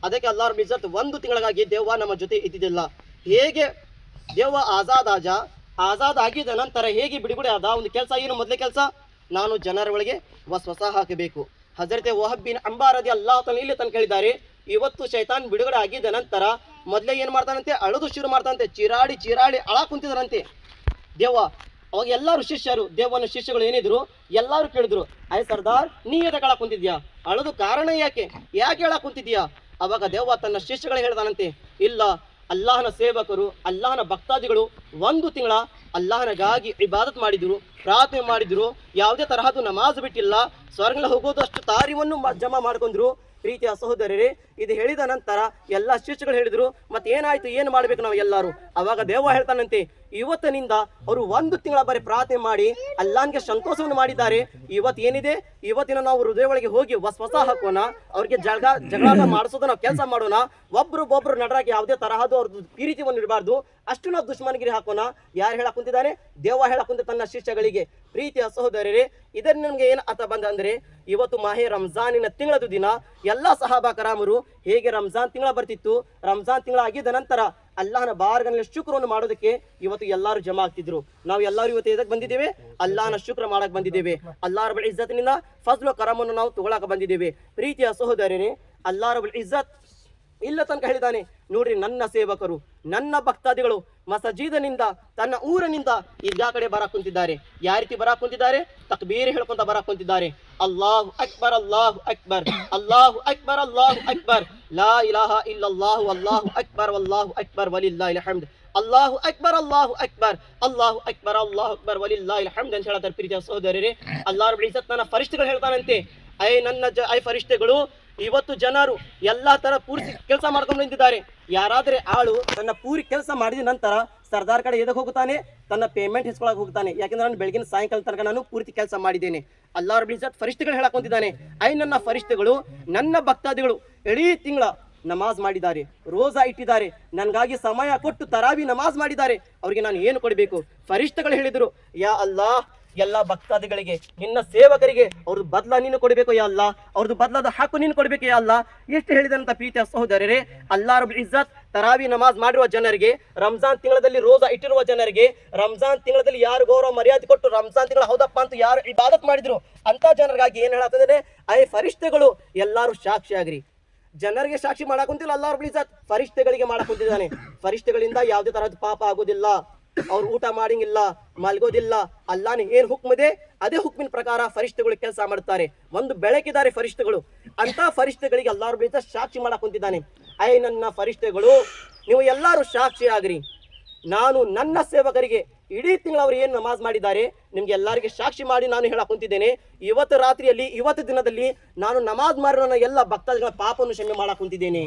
ಅದಕ್ಕೆ ಅಲ್ಲಾಹ್ ರಬ್ಬುಲ್ ಇಜ್ಜತ್ 1 ತಿಂಗಳಿಗಾಗಿ ದೇವ ನಮ್ಮ ಜೊತೆ ಇದ್ದಿದ್ದಿಲ್ಲ. ಹೇಗೆ ದೇವ ಆಜಾದ್ ಆಗಿದ ನಂತರ ಹೇಗೆ ಬಿಡುಗಡೆ ಆದ, ಒಂದು ಕೆಲಸ ಏನು? ಮೊದಲೇ ಕೆಲಸ, ನಾನು ಜನರ ಒಳಗೆ ವಸ್ವಸ ಹಾಕಬೇಕು. ಹಜರತೆ ವಹಬ್ ಬಿನ್ ಅಂಬಾ ರದಿಯಲ್ಲಾಹು ತಾಲಾ ಇಲ್ಲಿ ತನಕ ಹೇಳಿದ್ದಾರೆ, ಇವತ್ತು ಶೈತಾನ್ ಬಿಡುಗಡೆ ಆಗಿದ್ದ ನಂತರ ಮೊದಲೇ ಏನು ಮಾಡ್ತಾನಂತೆ, ಅಳದು ಶುರು ಮಾಡ್ತಾನಂತೆ. ಚಿರಾಡಿ ಅಳ ಕುಂತಿದ್ರಂತೆ ದೇವ. ಅವಾಗ ಎಲ್ಲರೂ ಶಿಷ್ಯರು, ದೇವನ ಶಿಷ್ಯಗಳು ಏನಿದ್ರು, ಎಲ್ಲರೂ ಕೇಳಿದ್ರು, ಆಯ್ ಸರ್ದಾರ್, ನೀ ಎದಕ್ಕೆ ಅಳ ಕುಂತಿದ್ಯಾ? ಅಳದು ಕಾರಣ ಯಾಕೆ ಅಳ ಕುಂತಿದ್ಯಾ? ಅವಾಗ ದೇವ ತನ್ನ ಶಿಷ್ಯಗಳು ಹೇಳ್ತಾನಂತೆ, ಇಲ್ಲ, ಅಲ್ಲಾಹನ ಸೇವಕರು, ಅಲ್ಲಾಹನ ಭಕ್ತಾದಿಗಳು 1 ತಿಂಗಳ ಅಲ್ಲಾಹನಗಾಗಿ ಇಬಾದತ್ ಮಾಡಿದ್ರು, ಪ್ರಾರ್ಥನೆ ಮಾಡಿದ್ರು, ಯಾವುದೇ ತರಹದ ನಮಾಜ್ ಬಿಟ್ಟಿಲ್ಲ, ಸ್ವರ್ಗ ಹೋಗೋದು ಅಷ್ಟು ತಾರಿವನ್ನು ಜಮಾ ಮಾಡ್ಕೊಂಡ್ರು. ಪ್ರೀತಿಯ ಸಹೋದರರೇ, ಇದು ಹೇಳಿದ ನಂತರ ಎಲ್ಲ ಶಿಷ್ಯಗಳು ಹೇಳಿದ್ರು, ಮತ್ತೆ ಏನಾಯ್ತು, ಏನು ಮಾಡಬೇಕು ನಾವು ಎಲ್ಲರೂ? ಅವಾಗ ದೇವ ಹೇಳ್ತಾನಂತೆ, ಇವತ್ತಿನಿಂದ ಅವರು 1 ತಿಂಗಳ ಬರೀ ಪ್ರಾರ್ಥನೆ ಮಾಡಿ ಅಲ್ಲಾಹ್ಗೆ ಸಂತೋಷವನ್ನು ಮಾಡಿದ್ದಾರೆ. ಇವತ್ತು ಏನಿದೆ, ಇವತ್ತಿನ ನಾವು ಹೃದಯ ಒಳಗೆ ಹೋಗಿ ವಸ್ವಸ ಹಾಕೋಣ, ಅವ್ರಿಗೆ ಜಗಳ ಮಾಡಿಸೋದು ನಾವು ಕೆಲಸ ಮಾಡೋಣ. ಒಬ್ರು ನಡರಾಗಿ ಯಾವುದೇ ತರಹದ ಅವ್ರದ್ದು ಪ್ರೀತಿಯನ್ನು ಇರಬಾರ್ದು, ಅಷ್ಟು ನಾವು ದುಶ್ಮನಗಿರಿ ಹಾಕೋಣ. ಯಾರು ಹೇಳಕ್ ಕುಂತಿದ್ದಾನೆ? ದೇವ ಹೇಳಕ್ ಕುಂತ ತನ್ನ ಶಿಷ್ಯಗಳಿಗೆ. ಪ್ರೀತಿಯ ಸಹೋದರರೇ, ಇದರಿಂದ ನಮ್ಗೆ ಏನು ಅರ್ಥ ಬಂದ ಅಂದ್ರೆ, ಇವತ್ತು ಮಾಹೆ ರಂಜಾನಿನ ತಿಂಗಳದ ದಿನ ಎಲ್ಲ ಸಹಾಬಾ ಕರಾಮರು ಹೇಗೆ ರಂಜಾನ್ ತಿಂಗಳ ಬರ್ತಿತ್ತು, ರಂಜಾನ್ ತಿಂಗಳ ಆಗಿದ್ದ ನಂತರ ಅಲ್ಲಾಹನ ಬಾರ್ಗನಲ್ಲಿ ಶುಕ್ರವನ್ನು ಮಾಡೋದಕ್ಕೆ ಇವತ್ತು ಎಲ್ಲರೂ ಜಮಾ ಆಗ್ತಿದ್ರು. ನಾವು ಎಲ್ಲರೂ ಇವತ್ತು ಎದಕ್ಕೆ ಬಂದಿದ್ದೇವೆ? ಅಲ್ಲಾಹನ ಶುಕ್ರ ಮಾಡಕ್ ಬಂದಿದ್ದೇವೆ. ಅಲ್ಲಾಹ್ ರಬ್ಬುಲ್ ಇಜ್ಜತ್ನಿಂದ ಫಜ್ಲು ಕರಾಮನ್ನು ನಾವು ತಗೊಳಕ ಬಂದಿದ್ದೇವೆ. ಪ್ರೀತಿಯ ಸಹೋದರರೇ, ಅಲ್ಲಾಹ್ ರಬ್ಬುಲ್ ಇಜ್ಜತ್ ಇಲ್ಲ ತನಕ ಹೇಳಿದಾನೆ, ನೋಡ್ರಿ, ನನ್ನ ಸೇವಕರು, ನನ್ನ ಭಕ್ತಾದಿಗಳು ಮಸಜೀದನಿಂದ, ತನ್ನ ಊರಿನಿಂದ ಈದ್ಗಾ ಕಡೆ ಬರಾಕ್ ಕುಂತಿದ್ದಾರೆ. ಯಾವ ರೀತಿ ಬರಾಕ್ ಕುಂತಿದ್ದಾರೆ? ತಕ್ಬೀರ್ ಹೇಳ್ಕೊಂತ ಬರಾಕ್ ಕುಂತಿದ್ದಾರೆ. ಅಲ್ಲಾಹು ಅಕ್ಬರ್, ಅಲ್ಲಾಹು ಅಕ್ಬರ್, ಅಲ್ಲಾಹು ಅಕ್ಬರ್, ಅಲ್ಲಾಹು ಅಕ್ಬರ್, ಲಾ ಇಲಾಹ ಇಲ್ಲಲ್ಲಾಹು, ಅಲ್ಲಾಹು ಅಕ್ಬರ್, ಅಲ್ಲಾಹು ಅಕ್ಬರ್, ವಲಿಲ್ಲಾಹಿಲ್ ಹಮ್ದ್, ಅಲ್ಲಾಹು ಅಕ್ಬರ್, ಅಲ್ಲಾಹು ಅಕ್ಬರ್, ಅಲ್ಲಾಹು ಅಕ್ಬರ್, ಅಲ್ಲಾಹು ಅಕ್ಬರ್, ವಲಿಲ್ಲಾಹಿಲ್ ಹಮ್ದ್ ಅಂತ ಹೇಳ್ತಾರೆ. ಪ್ರೀತಿಯ ಸಹೋದರರೇ, ಅಲ್ಲಾಹ್ ರಬ್ಬುಲ್ ಇಜ್ಜತ್ ನನ್ನ ಫರಿಷ್ಠಗಳು ಹೇಳ್ತಾನಂತೆ, ಐ ಫರಿಷ್ಠಗಳು, ಇವತ್ತು ಜನರು ಎಲ್ಲಾ ತರ ಪೂರ್ತಿ ಕೆಲಸ ಮಾಡ್ಕೊಂಡು ನಿಂತಿದ್ದಾರೆ. ಯಾರಾದ್ರೆ ಆಳು ತನ್ನ ಪೂರಿ ಕೆಲಸ ಮಾಡಿದ ನಂತರ ಸರ್ದಾರ್ ಕಡೆ ಎದಕ್ಕೆ ಹೋಗುತ್ತಾನೆ? ತನ್ನ ಪೇಮೆಂಟ್ ಹಿಸ್ಕೊಳಕ್ ಹೋಗ್ತಾನೆ. ಯಾಕಂದ್ರೆ ನಾನು ಬೆಳಗಿನ ಸಾಯಂಕಾಲ ತನಕ ನಾನು ಪೂರ್ತಿ ಕೆಲಸ ಮಾಡಿದ್ದೇನೆ. ಅಲ್ಲಾಹ್ ರಬ್ಬುಲ್ ಇಜ್ಜತ್ ಫರಿಷ್ಠಗಳು ಹೇಳಕೊಂತಿದ್ದಾನೆ, ನನ್ನ ಫರಿಷ್ಠಗಳು, ನನ್ನ ಭಕ್ತಾದಿಗಳು ಇಡೀ ತಿಂಗಳ ನಮಾಜ್ ಮಾಡಿದ್ದಾರೆ, ರೋಜಾ ಇಟ್ಟಿದ್ದಾರೆ, ನನಗಾಗಿ ಸಮಯ ಕೊಟ್ಟು ತರಾವಿ ನಮಾಜ್ ಮಾಡಿದ್ದಾರೆ. ಅವ್ರಿಗೆ ನಾನು ಏನು ಕೊಡಬೇಕು? ಫರಿಷ್ಠಗಳು ಹೇಳಿದರು, ಯಾ ಅಲ್ಲಾಹ್, ಎಲ್ಲ ಭಕ್ತಾದಿಗಳಿಗೆ ನಿನ್ನ ಸೇವಕರಿಗೆ ಅವ್ರದ್ದು ಬದಲ ನೀನು ಕೊಡಬೇಕು ಯಾ ಅಲ್ಲ, ಅವ್ರದ್ದು ಬದಲಾದ ಹಾಕು ನೀನು ಕೊಡಬೇಕು ಯಾ ಅಲ್ಲ. ಎಷ್ಟು ಹೇಳಿದಂತ ಪ್ರೀತಿಯ ಸಹೋದರರೇ, ಅಲ್ಲಾ ರಬ್ಬುಲ್ ಇಜ್ಜತ್ ತರಾವಿ ನಮಾಜ್ ಮಾಡಿರುವ ಜನರಿಗೆ, ರಂಜಾನ್ ತಿಂಗಳಲ್ಲಿ ರೋಜಾ ಇಟ್ಟಿರುವ ಜನರಿಗೆ, ರಂಜಾನ್ ತಿಂಗಳಲ್ಲಿ ಯಾರು ಗೌರವ ಮರ್ಯಾದೆ ಕೊಟ್ಟು ರಂಜಾನ್ ತಿಂಗಳ ಹೌದಪ್ಪ ಅಂತ ಯಾರು ಇಬಾದತ್ ಮಾಡಿದ್ರು ಅಂತ ಜನರಿಗಾಗಿ ಏನ್ ಹೇಳತ್ತದೆ, ಐ ಫರಿಷ್ಠೆಗಳು ಎಲ್ಲಾರು ಸಾಕ್ಷಿಯಾಗ್ರಿ. ಜನರಿಗೆ ಸಾಕ್ಷಿ ಮಾಡಕ್ ಕುಂತಿಲ್ಲ, ಅಲ್ಲಾ ರಬ್ಬುಲ್ ಇಜ್ಜತ್ ಫರಿಷ್ಠೆಗಳಿಗೆ ಮಾಡಕ್ ಕುಂತಿದ್ದಾನೆ. ಫರಿಷ್ಠೆಗಳಿಂದ ಯಾವುದೇ ತರಹದ ಪಾಪ ಆಗೋದಿಲ್ಲ, ಅವ್ರು ಊಟ ಮಾಡಂಗಿಲ್ಲ, ಮಲ್ಗೋದಿಲ್ಲ. ಅಲ್ಲಾನ ಏನ್ ಹುಕ್ಮಿದೆ ಅದೇ ಹುಕ್ಮಿನ ಪ್ರಕಾರ ಫರಿಷ್ಠೆಗಳು ಕೆಲಸ ಮಾಡ್ತಾರೆ. ಒಂದು ಬೆಳಕಿದ್ದಾರೆ ಫರಿಷ್ಠೆಗಳು, ಅಂತ ಫರಿಷ್ಠೆಗಳಿಗೆ ಅಲ್ಲಾ ರಬ್ಬುಲ್ ಇಜ್ಜತ್ ಸಾಕ್ಷಿ ಮಾಡಕ್ ಕುಂತಿದ್ದಾನೆ. ಐ ನನ್ನ ಫರಿಷ್ಠೆಗಳು, ನೀವು ಎಲ್ಲರೂ ಸಾಕ್ಷಿ ಆಗ್ರಿ. ನಾನು ನನ್ನ ಸೇವಕರಿಗೆ ಇಡೀ ತಿಂಗಳು ಅವರು ಏನು ನಮಾಜ್ ಮಾಡಿದ್ದಾರೆ ನಿಮ್ಗೆ ಎಲ್ಲರಿಗೆ ಸಾಕ್ಷಿ ಮಾಡಿ ನಾನು ಹೇಳಕ್ ಕುಂತಿದ್ದೇನೆ. ಇವತ್ತು ರಾತ್ರಿಯಲ್ಲಿ, ಇವತ್ತು ದಿನದಲ್ಲಿ ನಾನು ನಮಾಜ್ ಮಾಡಿರೋ ನನ್ನ ಎಲ್ಲ ಭಕ್ತಾದಿಗಳ ಪಾಪವನ್ನು ಕ್ಷಮೆ ಮಾಡಕ್ ಕುಂತಿದ್ದೇನೆ.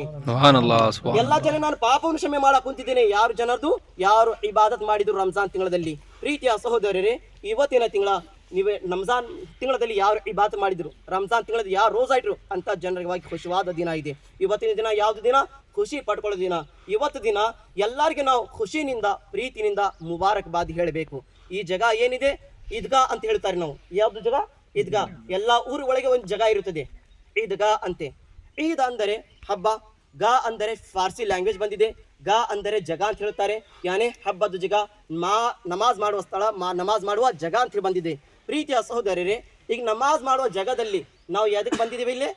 ಎಲ್ಲ ಜನ ನಾನು ಪಾಪವನ್ನು ಕ್ಷಮೆ ಮಾಡಕ್ ಕುಂತಿದ್ದೇನೆ. ಯಾರು ಜನರದು ಯಾರು ಇಬಾದತ್ ಮಾಡಿದ್ರು ರಂಜಾನ್ ತಿಂಗಳಲ್ಲಿ. ಪ್ರೀತಿಯ ಸಹೋದರರೇ, ಇವತ್ತಿನ ತಿಂಗಳ ನೀವೇ ರಂಜಾನ್ ತಿಂಗಳಲ್ಲಿ ಯಾರು ಇಬಾದತ್ ಮಾಡಿದ್ರು, ರಂಜಾನ್ ತಿಂಗಳಲ್ಲಿ ಯಾರು ರೋಜಾ ಇಟ್ರು ಅಂತ ಜನರಿಗೆ ಖುಷಿವಾದ ದಿನ ಇದೆ. ಇವತ್ತಿನ ದಿನ ಯಾವ್ದು ದಿನ? ಖುಷಿ ಪಡ್ಕೊಳ್ಳೋ ದಿನ. ಇವತ್ತು ದಿನ ಎಲ್ಲರಿಗೆ ನಾವು ಖುಷಿನಿಂದ ಪ್ರೀತಿನಿಂದ ಮುಬಾರಕ್ ಬಾದಿ ಹೇಳಬೇಕು. ಈ ಜಾಗ ಏನಿದೆ ಈದ್ಗಾ ಅಂತ ಹೇಳ್ತಾರೆ ನಾವು. ಯಾವ್ದು ಜಾಗ? ಈದ್ಗಾ. ಎಲ್ಲಾ ಊರು ಒಳಗೆ ಒಂದು ಜಾಗ ಇರುತ್ತದೆ, ಈದ್ಗಾ ಅಂತೆ. ಈದ್ ಅಂದರೆ ಹಬ್ಬ, ಗಾ ಅಂದರೆ ಫಾರ್ಸಿ ಲ್ಯಾಂಗ್ವೇಜ್ ಬಂದಿದೆ. ಗಾ ಅಂದರೆ ಜಗ ಅಂತ ಹೇಳ್ತಾರೆ, ಯಾನೇ ಹಬ್ಬದ ಜಗ, ನಮಾಜ್ ಮಾಡುವ ಸ್ಥಳ, ನಮಾಜ್ ಮಾಡುವ ಜಗ ಅಂತ ಬಂದಿದೆ. ಪ್ರೀತಿಯ ಸಹೋದರರೇ, ಈಗ ನಮಾಜ್ ಮಾಡುವ ಜಗದಲ್ಲಿ ನಾವು ಎದಕ್ಕೆ ಬಂದಿದ್ದೀವಿ? ಇಲ್ಲಿ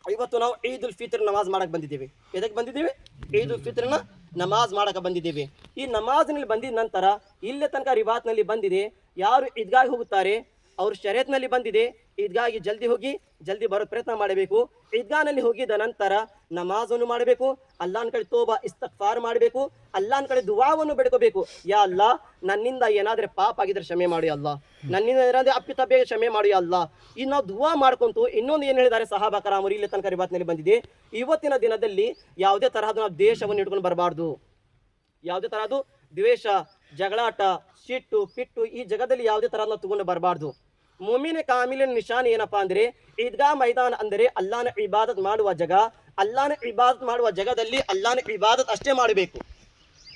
ಇವತ್ತು ನಾವು ಈದ್ ಉಲ್ ಫಿತ್ರ್ ನಮಾಜ್ ಮಾಡಕ್ ಬಂದಿದ್ದೇವೆ. ಎದಕ್ಕೆ ಬಂದಿದ್ದೇವೆ? ಈದ್ ಉಲ್ ಫಿತ್ರನ ನಮಾಜ್ ಮಾಡಕ ಬಂದಿದ್ದೇವೆ. ಈ ನಮಾಜ್ನಲ್ಲಿ ಬಂದಿದ ನಂತರ ಇಲ್ಲೇ ತನಕ ರಿಬಾತ್ನಲ್ಲಿ ಬಂದಿದೆ. ಯಾರು ಈದ್ಗಾಗಿ ಹೋಗುತ್ತಾರೆ ಅವ್ರು ಶರೀಯತ್ನಲ್ಲಿ ಬಂದಿದೆ, ಈದ್ಗಾಗಿ ಜಲ್ದಿ ಹೋಗಿ ಜಲ್ದಿ ಬರೋ ಪ್ರಯತ್ನ ಮಾಡಬೇಕು. ಈದ್ಗಾನಲ್ಲಿ ಹೋಗಿದ ನಂತರ ನಮಾಜನ್ನು ಮಾಡಬೇಕು, ಅಲ್ಲಾಹನ ಕಡೆ ತೋಬಾ ಇಸ್ತಗ್ಫಾರ್ ಮಾಡಬೇಕು, ಅಲ್ಲಾಹನ ಕಡೆ ದುವಾವನ್ನು ಬೇಡ್ಕೋಬೇಕು. ಯಾ ಅಲ್ಲಾ, ನನ್ನಿಂದ ಏನಾದ್ರೆ ಪಾಪ ಆಗಿದ್ರೆ ಕ್ಷಮೆ ಮಾಡಿ ಅಲ್ಲಾ, ನನ್ನಿಂದ ಏನಾದ್ರೆ ಅಪ್ಪಿತಪ್ಪೆ ಕ್ಷಮೆ ಮಾಡಿ ಅಲ್ಲಾ. ಈಗ ನಾವು ದುವಾ ಮಾಡ್ಕೊಂತು ಇನ್ನೊಂದು ಏನು ಹೇಳಿದ್ದಾರೆ ಸಹಾಬಾ ಕರಾಮರು, ಇಲ್ಲಿ ತನಕ ರಿಬಾತ್ನಲ್ಲಿ ಬಂದಿದೆ. ಇವತ್ತಿನ ದಿನದಲ್ಲಿ ಯಾವುದೇ ತರಹದ ನಾವು ದೇಶವನ್ನು ಇಟ್ಕೊಂಡು ಬರಬಾರ್ದು. ಯಾವುದೇ ತರಹದ್ದು ದ್ವೇಷ, ಜಗಳಾಟ, ಸಿಟ್ಟು, ಪಿಟ್ಟು ಈ ಜಗದಲ್ಲಿ ಯಾವುದೇ ತರಹದ ನಾವು ತಗೊಂಡು ಬರಬಾರ್ದು. ಮುಮಿನ ಕಾಮಿಲಿನ ನಿಶಾನ್ ಏನಪ್ಪಾ ಅಂದ್ರೆ ಈದ್ಗಾ ಮೈದಾನ ಅಂದರೆ ಅಲ್ಲಾನ ಇಬಾದತ್ ಮಾಡುವ ಜಗ. ಅಲ್ಲಾನ ಇಬಾದತ್ ಮಾಡುವ ಜಗದಲ್ಲಿ ಅಲ್ಲಾನ ಇಬಾದತ್ ಅಷ್ಟೇ ಮಾಡಬೇಕು.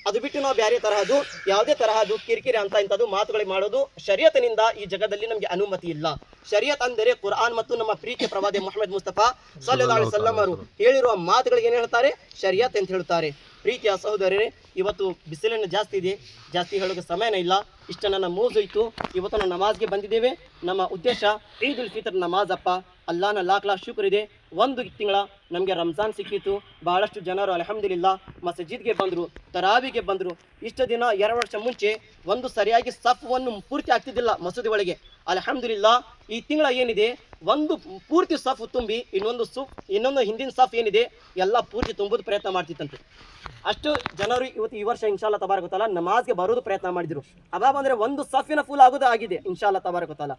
ಅದು ಬಿಟ್ಟು ನಾವು ಬೇರೆ ತರಹದ್ದು ಯಾವುದೇ ತರಹದ್ದು ಕಿರಿಕಿರಿ ಅಂತ ಇಂಥದ್ದು ಮಾತುಗಳಿಗೆ ಮಾಡೋದು ಶರೀಯತ್ನಿಂದ ಈ ಜಗದಲ್ಲಿ ನಮಗೆ ಅನುಮತಿ ಇಲ್ಲ. ಶರೀಯತ್ ಅಂದರೆ ಕುರ್ಆನ್ ಮತ್ತು ನಮ್ಮ ಪ್ರೀತಿಯ ಪ್ರವಾದಿ ಮುಹಮ್ಮದ್ ಮುಸ್ತಫಾ ಸಲ್ಲಲ್ಲಾಹು ಅಲೈಹಿ ವಸಲ್ಲಂ ಅವರು ಹೇಳಿರುವ ಮಾತುಗಳಿಗೆ ಏನು ಹೇಳ್ತಾರೆ? ಶರೀಯತ್ ಅಂತ ಹೇಳ್ತಾರೆ. ಪ್ರೀತಿಯ ಸಹೋದರರೇ, ಇವತ್ತು ಬಿಸಿಲನ್ನು ಜಾಸ್ತಿ ಇದೆ, ಜಾಸ್ತಿ ಹೇಳೋಕೆ ಸಮಯನೇ ಇಲ್ಲ. ಇಷ್ಟ ನನ್ನ ಮೋಜು ಇತ್ತು. ಇವತ್ತು ನಾವು ನಮಾಜ್ಗೆ ಬಂದಿದ್ದೇವೆ. ನಮ್ಮ ಉದ್ದೇಶ ಈದ್ ಉಲ್ ಫಿತ್ರ್ ನಮಾಜ್ ಅಪ್ಪ. ಅಲ್ಲಾನ ಲಾಖ್ ಶುಕ್ರ್ ಇದೆ. ಒಂದು ತಿಂಗಳ ನಮಗೆ ರಂಜಾನ್ ಸಿಕ್ಕಿತ್ತು. ಬಹಳಷ್ಟು ಜನರು ಅಲ್ಹಮ್ದುಲಿಲ್ಲಾ ಮಸ್ಜಿದ್ಗೆ ಬಂದರು, ತರಾವಿಗೆ ಬಂದರು. ಇಷ್ಟು ದಿನ 2 ವರ್ಷ ಮುಂಚೆ ಒಂದು ಸರಿಯಾಗಿ ಸಫ್ವನ್ನು ಪೂರ್ತಿ ಆಗ್ತಿದ್ದಿಲ್ಲ ಮಸೂದಿ ಒಳಗೆ. ಅಲ್ಹಮ್ದುಲಿಲ್ಲಾ ಈ ತಿಂಗಳ ಏನಿದೆ ಒಂದು ಪೂರ್ತಿ ಸಫ್ ತುಂಬಿ ಇನ್ನೊಂದು ಹಿಂದಿನ ಸಫ್ ಏನಿದೆ ಎಲ್ಲ ಪೂರ್ತಿ ತುಂಬೋದು ಪ್ರಯತ್ನ ಮಾಡ್ತಿತ್ತಂತೆ. ಅಷ್ಟು ಜನರು ಇವತ್ತು ಈ ವರ್ಷ ಇನ್ಶಾಲ್ಲಾ ತಬಾರಕ ತಾಲ ನಮಾಜ್ಗೆ ಬರೋದು ಪ್ರಯತ್ನ ಮಾಡಿದ್ರು. ಅಬಾಬ್ ಅಂದ್ರೆ ಒಂದು ಸಫಿನ ಫುಲ್ ಆಗೋದು ಆಗಿದೆ ಇನ್ಶಾಲ್ಲಾ ತಬಾರಕ ತಾಲ.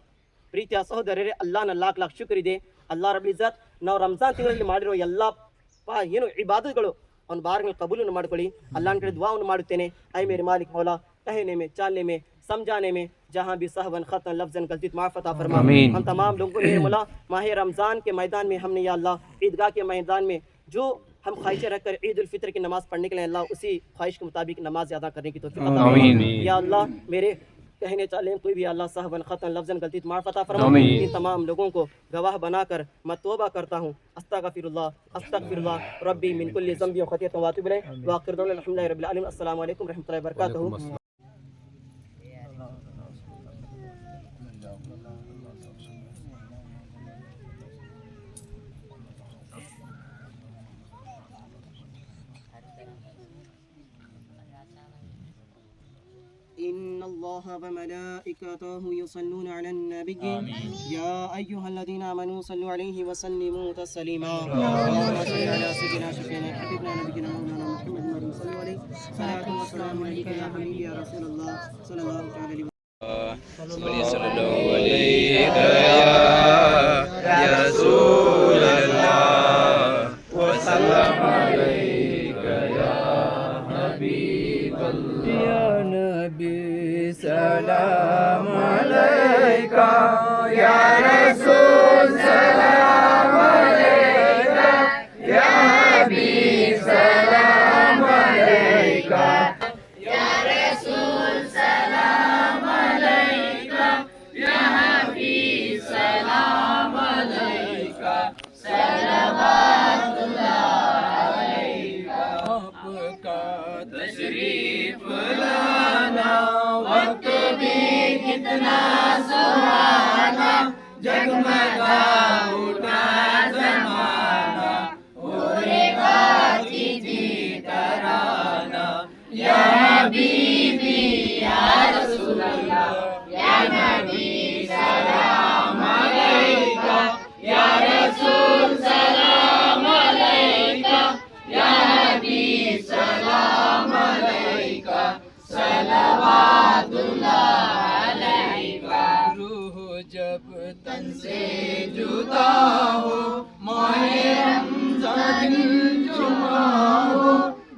ಪ್ರೀತಿಯ ಸಹೋದರರೇ, ಅಲ್ಲಾನ ಲಾಖ್ ಶುಕ್ರ್ ಇದೆ. ಅಲ್ಲಾ ರಬ್ಬುಲ್ ಇಜ್ಜತ್ ನಾವು ರಂಜಾನ್ ತಿಂಗಳಲ್ಲಿ ಮಾಡಿರೋ ಎಲ್ಲ ಏನು ಇಬಾದತ್ಗಳು ಅವ್ನ ಬಾರ್ಗಳು ಕಬೂಲನ್ನು ಮಾಡ್ಕೊಳ್ಳಿ. ಅಲ್ಲಾನ ಕಡೆ ದುವಾವನ್ನು ಮಾಡುತ್ತೇನೆ. ಐ ಮೇರೆ ಮಾಲಿಕ್ ಮೌಲಾ कहने में, चालने में, समझाने में जहाँ भी सहवन खतन लफ्जन गलती माफ़ अता फरमा. हम तमाम लोगों को मेरे मौला माह रमज़ान के मैदान में हमने या अल्लाह ईदगाह के मैदान में जो हम ख्वाहिशें रखकर ईद उल फित्र की नमाज़ पढ़ने के लिए अल्लाह उसी ख्वाहिश के मुताबिक नमाज अदा करने की तौफीक अता फरमा. या अल्लाह मेरे कहने चाले कोई भी अल्लाह सहवन खतन लफ्जन गलती माफ़ अता फरमा. इन तमाम लोगों को गवाह बनाकर मैं तौबा करता हूँ. अस्तगफिरुल्लाह रब्बी मिन कुल्ली ज़ंबी व खतियतिन व अतूबु इलैह व आखिर दअवाना अल्हम्दुलिल्लाहि रब्बिल आलमीन. अस्सलामु अलैकुम व रहमतुल्लाहि व बरकातुहू. إن الله وملائكته يصلون على النبي يا أيها الذين آمنوا صلوا عليه وسلموا تسليما. اللهم صل على سيدنا شفيعنا حبيبنا نبينا مولانا محمد صلوا عليه صلاة والسلام عليك يا حبيبي يا رسول الله صلى الله عليه وسلم. صلى الله عليك يا رسول الله وسلم عليك يا حبيب الله يا نبي سلام عليك يا رسول سلام عليك يا حبيب سلام عليك يا رسول سلام عليك يا का तशरीफ लाना, वक्त भी कितना सुहाना, जगमगा उठा जमाना, होरेगा कीजी तराना, या हबीबी या रसूल अल्लाह, या नबी सलाम अलैका, या रसूल सलाम अलैका, या हबीब सलाम अलैका, सलवातुल्लाह अलैका। रूह जब तन से जुदा हो, माहे रमज़ान जुमा हो,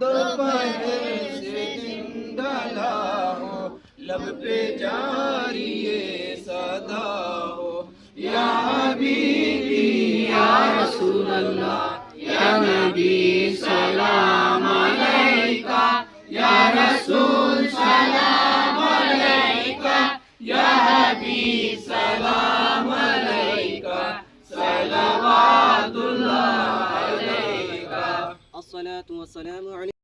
दोपहर से दिन ढला हो, लब पे जारी ये सदा हो, या हबीबी या रसूल अल्लाह, या नबी सलाम अलैका, या रसूल सलाम अलैका, या हबीब सलाम अलैका, सलवातुल्लाह अलैका। अस्सलातु वस्सलामु अलैका।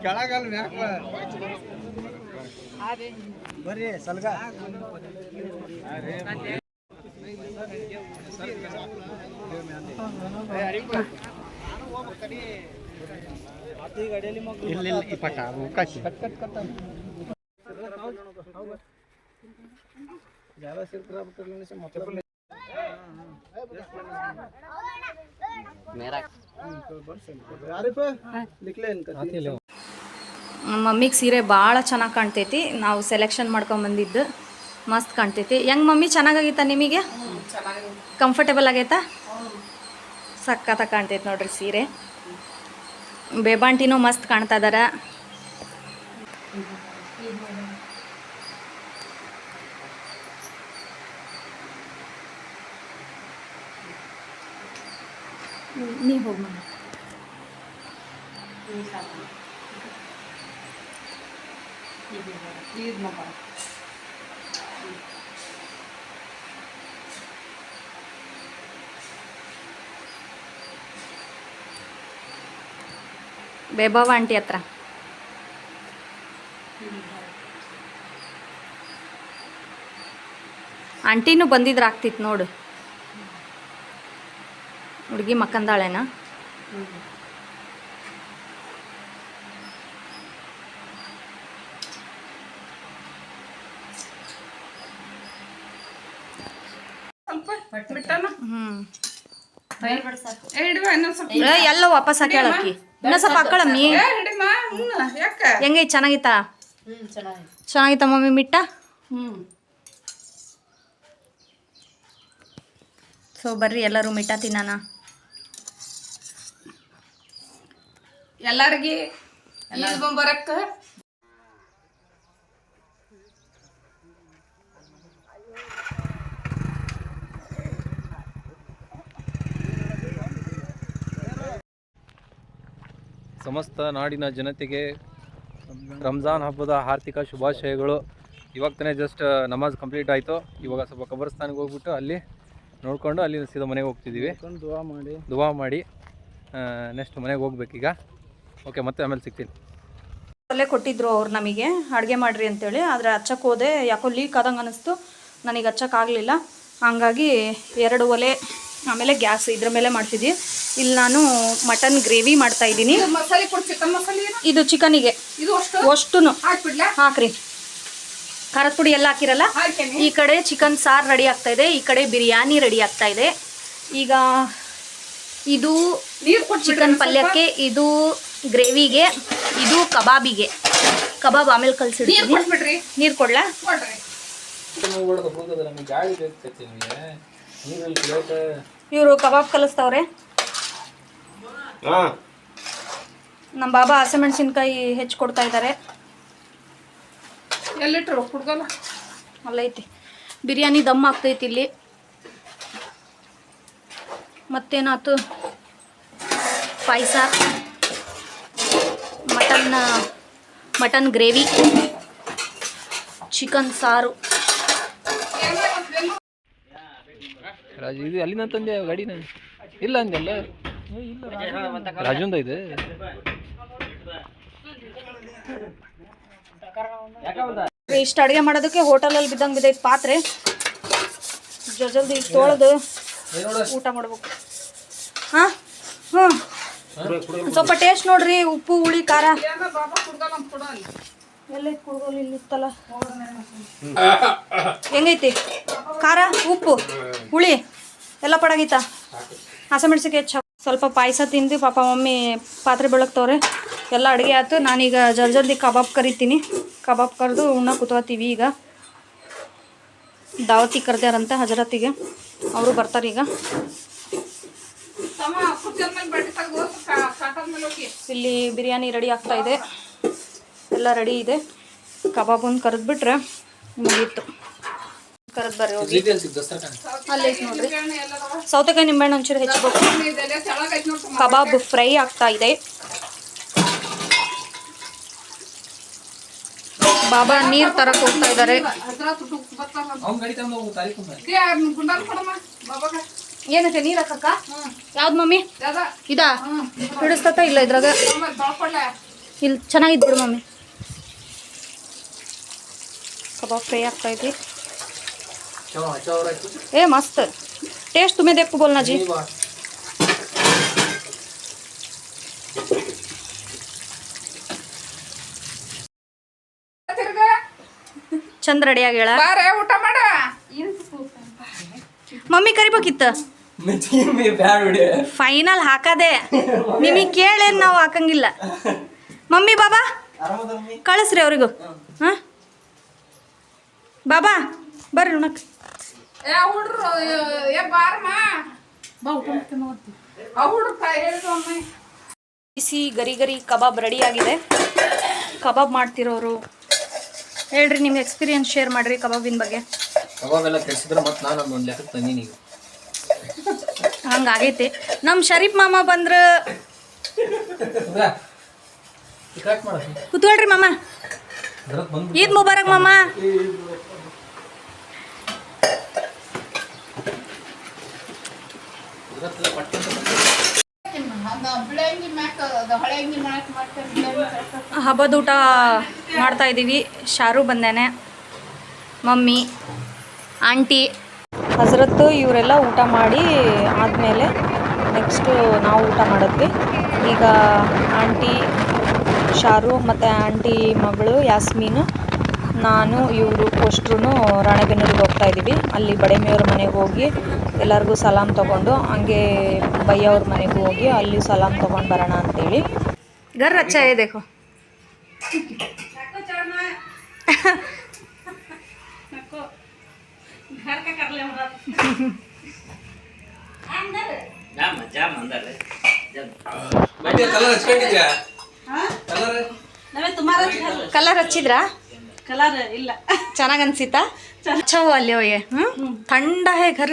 ಕೆಳಗಲ್ ಮ್ಯಾಕ ಬರ್ರಿ ಸಲ್ಗ ಮಮ್ಮಿಗೆ ಸೀರೆ ಭಾಳ ಚೆನ್ನಾಗಿ ಕಾಣ್ತೈತಿ. ನಾವು ಸೆಲೆಕ್ಷನ್ ಮಾಡ್ಕೊಂಬಂದಿದ್ದು ಮಸ್ತ್ ಕಾಣ್ತೈತಿ. ಹೆಂಗೆ ಮಮ್ಮಿ, ಚೆನ್ನಾಗಾಗೈತಾ ನಿಮಗೆ? ಕಂಫರ್ಟೇಬಲ್ ಆಗೈತಾ? ಸಖತ್ತಾಗಿ ಕಾಣ್ತೈತಿ ನೋಡ್ರಿ ಸೀರೆ. ಬೇಬಾಂಟಿನೂ ಮಸ್ತ್ ಕಾಣ್ತಾ ಇದಾರ. ನೀ ಹೋಗಿ ಮಮ್ಮಿ. ಬೇಬಾವ ಆಂಟಿ ಹತ್ರ ಆಂಟಿನೂ ಬಂದಿದ್ರೆ ಆಗ್ತಿತ್ತು ನೋಡು. ಹುಡುಗಿ ಮಕ್ಕಂದಾಳೆನಾ? ಸ್ವಲ್ಪ ಬಿಟ್ಟನ ಹಿಡಿವ ಇನ್ನೊಂದ್ ಸ್ವಲ್ಪ ಎಲ್ಲ ವಾಪಸ್ ಹಾಕಿ ಇನ್ನೊಂದ್ ಸ್ವಲ್ಪ ಹಾಕಳಮ್ಮಿ. ಹಿಡಿಮ ಯಾಕ ಹೆಂಗೈತಿ? ಚೆನ್ನಾಗಿತ್ತಾ? ಚೆನ್ನಾಗಿತ್ತಾ ಮಮ್ಮಿ ಮಿಟ್ಟ? ಸೊ ಬರ್ರಿ ಎಲ್ಲರೂ ಮಿಠ ತಿನ್ನೋಣ. ಎಲ್ಲಾರ್ಗಿ ಈದ್ ಬರಕ್ಕ ಸಮಸ್ತ ನಾಡಿನ ಜನತೆಗೆ ರಂಜಾನ್ ಹಬ್ಬದ ಆರ್ಥಿಕ ಶುಭಾಶಯಗಳು. ಇವಾಗ ತಾನೇ ಜಸ್ಟ್ ನಮಾಜ್ ಕಂಪ್ಲೀಟ್ ಆಯಿತು. ಇವಾಗ ಸ್ವಲ್ಪ ಕಬರ್ಸ್ತಾನಿಗೆ ಹೋಗ್ಬಿಟ್ಟು ಅಲ್ಲಿ ನೋಡಿಕೊಂಡು ಅಲ್ಲಿ ಸೀದಾ ಮನೆಗೆ ಹೋಗ್ತಿದ್ದೀವಿ. ದುವಾ ಮಾಡಿ ನೆಕ್ಸ್ಟ್ ಮನೆಗೆ ಹೋಗ್ಬೇಕೀಗ. ಓಕೆ, ಮತ್ತೆ ಆಮೇಲೆ ಸಿಗ್ತೀನಿ. ಒಲೆ ಕೊಟ್ಟಿದ್ರು ಅವ್ರು ನಮಗೆ ಅಡುಗೆ ಮಾಡಿರಿ ಅಂತೇಳಿ. ಆದರೆ ಹಚ್ಚಕ್ಕೆ ಹೋದೆ, ಯಾಕೋ ಲೀಕ್ ಆದಂಗೆ ಅನ್ನಿಸ್ತು. ನನಗೆ ಹಚ್ಚಕ್ಕಾಗಲಿಲ್ಲ. ಹಾಗಾಗಿ 2 ಒಲೆ ಆಮೇಲೆ ಗ್ಯಾಸ್ ಇದ್ರ ಮೇಲೆ ಮಾಡ್ತಿದ್ವಿ. ಇಲ್ಲಿ ನಾನು ಮಟನ್ ಗ್ರೇವಿ ಮಾಡ್ತಾಯಿದ್ದೀನಿ. ಮಸಾಲೆ ಕೊಡು, ಚಿಕನ್ ಮಸಾಲೆ ಇದು ಚಿಕನಿಗೆ ಇದು ಅಷ್ಟು ಹಾಕ್ಬಿಡ್ಲಾ? ಹಾಕ್ರಿ. ಖಾರದ ಪುಡಿ ಎಲ್ಲ ಹಾಕಿರಲ್ಲ. ಈ ಕಡೆ ಚಿಕನ್ ಸಾರು ರೆಡಿ ಆಗ್ತಾ ಇದೆ, ಈ ಕಡೆ ಬಿರಿಯಾನಿ ರೆಡಿ ಆಗ್ತಾ ಇದೆ. ಈಗ ಇದು ನೀರ್ ಕೊಟ್ಬಿಡ್ರಿ ಚಿಕನ್ ಪಲ್ಯಕ್ಕೆ, ಇದು ಗ್ರೇವಿಗೆ, ಇದು ಕಬಾಬಿಗೆ. ಕಬಾಬ್ ಆಮೇಲೆ ನೀರ್ ಕಲ್ಸಿಡ್ತೀನಿ. ಕೊಟ್ಬಿಡ್ರಿ ನೀರು ಕೊಡ್ಲಾ? ಕೊಡ್ರಿ. ನಮಗೆ ಗಾಳಿ ಬೇಕು ನಿಮಗೆ ನೀರಲ್ಲಿ ಪ್ಲೇಟ್. ಇವರು ಕಬಾಬ್ ಕಲಿಸ್ತವ್ರೆ. ಹಾಂ ನಮ್ಮ ಬಾಬಾ ಹಸಿಮೆಣಸಿನ್ಕಾಯಿ ಹೆಚ್ಚು ಕೊಡ್ತಾ ಇದ್ದಾರೆ. ಎಲ್ಲಿಟ್ರು ಕುಡ್ಗಲ್ಲ? ಅಲ್ಲೈತಿ. ಬಿರಿಯಾನಿ ದಮ್ ಆಗ್ತೈತಿ ಇಲ್ಲಿ. ಮತ್ತೇನಾಯ್ತು? ಪಾಯಸ, ಮಟನ್ ಗ್ರೇವಿ, ಚಿಕನ್ ಸಾರು. ರಾಜು ಇದು ಅಲ್ಲಿನ ತಂದೆ ಗಾಡಿನ ಇಲ್ಲ ಅಂದೆಲ್ಲ. ರಾಜುಂದ ಇದೆ. ಇಷ್ಟು ಅಡುಗೆ ಮಾಡೋದಕ್ಕೆ ಹೋಟೆಲಲ್ಲಿ ಬಿದ್ದಂಗೆ ಬಿದ್ದೈತೆ ಪಾತ್ರೆ. ಜಲ್ದಿ ತೊಳೆದು ಊಟ ಮಾಡ್ಬೇಕು. ಹಾಂ ಹ್ಞೂ ಸ್ವಲ್ಪ ಟೇಸ್ಟ್ ನೋಡ್ರಿ. ಉಪ್ಪು, ಹುಳಿ, ಖಾರ ಬಾಬಾ ಕುಡ್ಗಲ್ಲ ಅಂತ ಕೊಡು ಅಲ್ಲಿ. ಎಲ್ಲೈತೆ ಕುಡ್ಗೋಲು? ಇಲ್ಲಿತ್ತಲ್ಲ. ಹೆಂಗೈತಿ? ಖಾರ, ಉಪ್ಪು, ಹುಳಿ ಎಲ್ಲ ಪಡಗೈತಾ? ಹಸಿಮೆಣ್ಸಿಗೆ ಹೆಚ್ಚು ಸ್ವಲ್ಪ ಪಾಯಸ ತಿಂದು ಪಾಪ ಮಮ್ಮಿ ಪಾತ್ರೆ ಬೆಳಗ್ತವ್ರೆ. ಎಲ್ಲ ಅಡುಗೆ ಆಯ್ತು. ನಾನೀಗ ಜಲ್ದಿ ಕಬಾಬ್ ಕರಿತೀನಿ. ಕಬಾಬ್ ಕರೆದು ಉಣ್ಣ ಕೂತ್ಕೋತೀವಿ. ಈಗ ದಾವತಿ ಕರೆದ್ಯಾರಂತೆ ಹಜರತಿಗೆ, ಅವರು ಬರ್ತಾರೀಗ. ತಮ್ಮ ಕುರ್ಚಿ ಮೇಲೆ ಬಟ್ಟೆ ತೆಗ್ದು ಕಾಟದ ಮೇಲೆ ಹೋಗಿ. ಇಲ್ಲಿ ಬಿರಿಯಾನಿ ರೆಡಿ ಆಗ್ತಾ ಇದೆ. ಎಲ್ಲ ರೆಡಿ ಇದೆ. ಕಬಾಬನ್ನು ಕರೆದ್ಬಿಟ್ರೆ ಮುಗೀತು. ಕರೆದು ಬರ್ರಿ ಹೋಗಿ. ಅಲ್ಲೇ ನೋಡ್ರಿ, ಸೌತೆಕಾಯಿ ನಿಂಬೆಹಣ್ಣು ಒಂಚೂರು ಹೆಚ್ಚಬೇಕು. ಇದೆಲ್ಲ ತೆಳಗೈತೆ ನೋಡ್ರಿ. ಕಬಾಬ್ ಫ್ರೈ ಆಗ್ತಾ ಇದೆ. ಬಾಬಾ ನೀರು ತರಕ್ಕೆ ಹೋಗ್ತಾ ಇದ್ದಾರೆ. ಗುಂಡಾಲ್ ಕೊಡಮ್ಮ ಬಾಬಾಗ. ಏನಕ್ಕೆ ನೀರು ಹಾಕಕ್ಕ? ಯಾವ್ದು ಮಮ್ಮಿ? ಯಾವ್ದ? ಇದಾ ಹಿಡಿಸ್ತತ? ಇಲ್ಲ ಇದ್ರಾಗ ತೊಳ್ಕೊಳ್ಳೆ. ಇಲ್ಲಿ ಚೆನ್ನಾಗಿದ್ದು ಬಿಡು ಮಮ್ಮಿ. ಕಬಾಬ್ ಫ್ರೈ ಆಗ್ತಾ ಐತಿ. ए मस्त टेस्ट तुम्हें देख को बोलना जी। ಚಂದ ರೆಡಿ ಆಗ್ಯಾಳ. ಬಾರೆ ಊಟ ಮಾಡ. ಮಮ್ಮಿ ಕರಿಬೇಕಿತ್ತ ಫೈನಲ್ ಹಾಕದೆ. ನಿಮಗೆ ಕೇಳೇನು ನಾವು ಹಾಕಂಗಿಲ್ಲ. ಮಮ್ಮಿ ಬಾಬಾ ಕಳಿಸ್ರಿ ಅವ್ರಿಗೂ. ಹಾಂ ಬಾಬಾ ಬರ್ರಿ ಉಣಕ್. ಏ ಹುಡ್ರು ಏ ಬಾರಮ್ಮ ಬಾ ಊಟ ಮಾಡ್ತೀನಿ ನೋಡ್ತಿ. ಆ ಹುಡ್ರು ಹೇಳಿದ್ರು ಅಮ್ಮ. ಬಿಸಿ ಗರಿ ಗರಿ ಕಬಾಬ್ ರೆಡಿ ಆಗಿದೆ. ಕಬಾಬ್ ಮಾಡ್ತಿರೋರು ಹೇಳ್ರಿ, ನಿಮ್ಮ ಎಕ್ಸ್ಪೀರಿಯನ್ಸ್ ಶೇರ್ ಮಾಡಿರಿ ಕಬಾಬಿನ ಬಗ್ಗೆ. ಕಬಾಬ್ ಎಲ್ಲ ಕೆಡಿಸಿದ್ರೆ ಮತ್ತೆ ನಾನು ಒಂದು ಲೆಕ್ಕಕ್ಕೆ ತಂದೀನಿ ನೀವು. ಹಂಗಾಗೈತಿ. ನಮ್ಮ ಶರೀಫ್ ಮಾಮ ಬಂದ್ರೆ ಕೂತ್ಕೊಳ್ರಿ ಮಾಮ. ಈದ್ ಮುಬಾರಕ್ ಮಾಮ. ಹಬ್ಬದ ಊಟ ಮಾಡ್ತಾ ಇದ್ದೀವಿ. ಶಾರು ಬಂದೇನೆ, ಮಮ್ಮಿ, ಆಂಟಿ, ಹಜರತ್ತು ಇವರೆಲ್ಲ ಊಟ ಮಾಡಿ ಆದಮೇಲೆ ನೆಕ್ಸ್ಟು ನಾವು ಊಟ ಮಾಡಿದ್ವಿ. ಈಗ ಆಂಟಿ ಶಾರು ಮತ್ತು ಆಂಟಿ ಮಗಳು ಯಾಸ್ಮೀನು, ನಾನು, ಇವರು ಪೋಸ್ಟ್ರು ರಾಣೆಬೆನ್ನೂರಿಗೆ ಹೋಗ್ತಾ ಇದ್ದೀವಿ. ಅಲ್ಲಿ ಬಡೆಮೆಯವ್ರ ಮನೆಗೆ ಹೋಗಿ ಎಲ್ಲರಿಗೂ ಸಲಾಮ್ ತೊಗೊಂಡು ಹಂಗೆ ಬಯ್ಯವ್ರ ಮನೆಗೂ ಹೋಗಿ ಅಲ್ಲಿ ಸಲಾಮ್ ತೊಗೊಂಡು ಬರೋಣ ಅಂತೇಳಿ. घर अच्छा है देखो. घर का कर ले हमरा. अंदर जा अंदर बैठे कलर अच्छा है. हां कलर नवे तुम्हारा ಕಲರ್ ಹಚ್ಚಿದ್ರಾ? कलर ಇಲ್ಲ. ಚೆನ್ನಾಗಿ ಅನ್ಸಿತಾ? अच्छा हुआ ले ये. ठंडा है घर,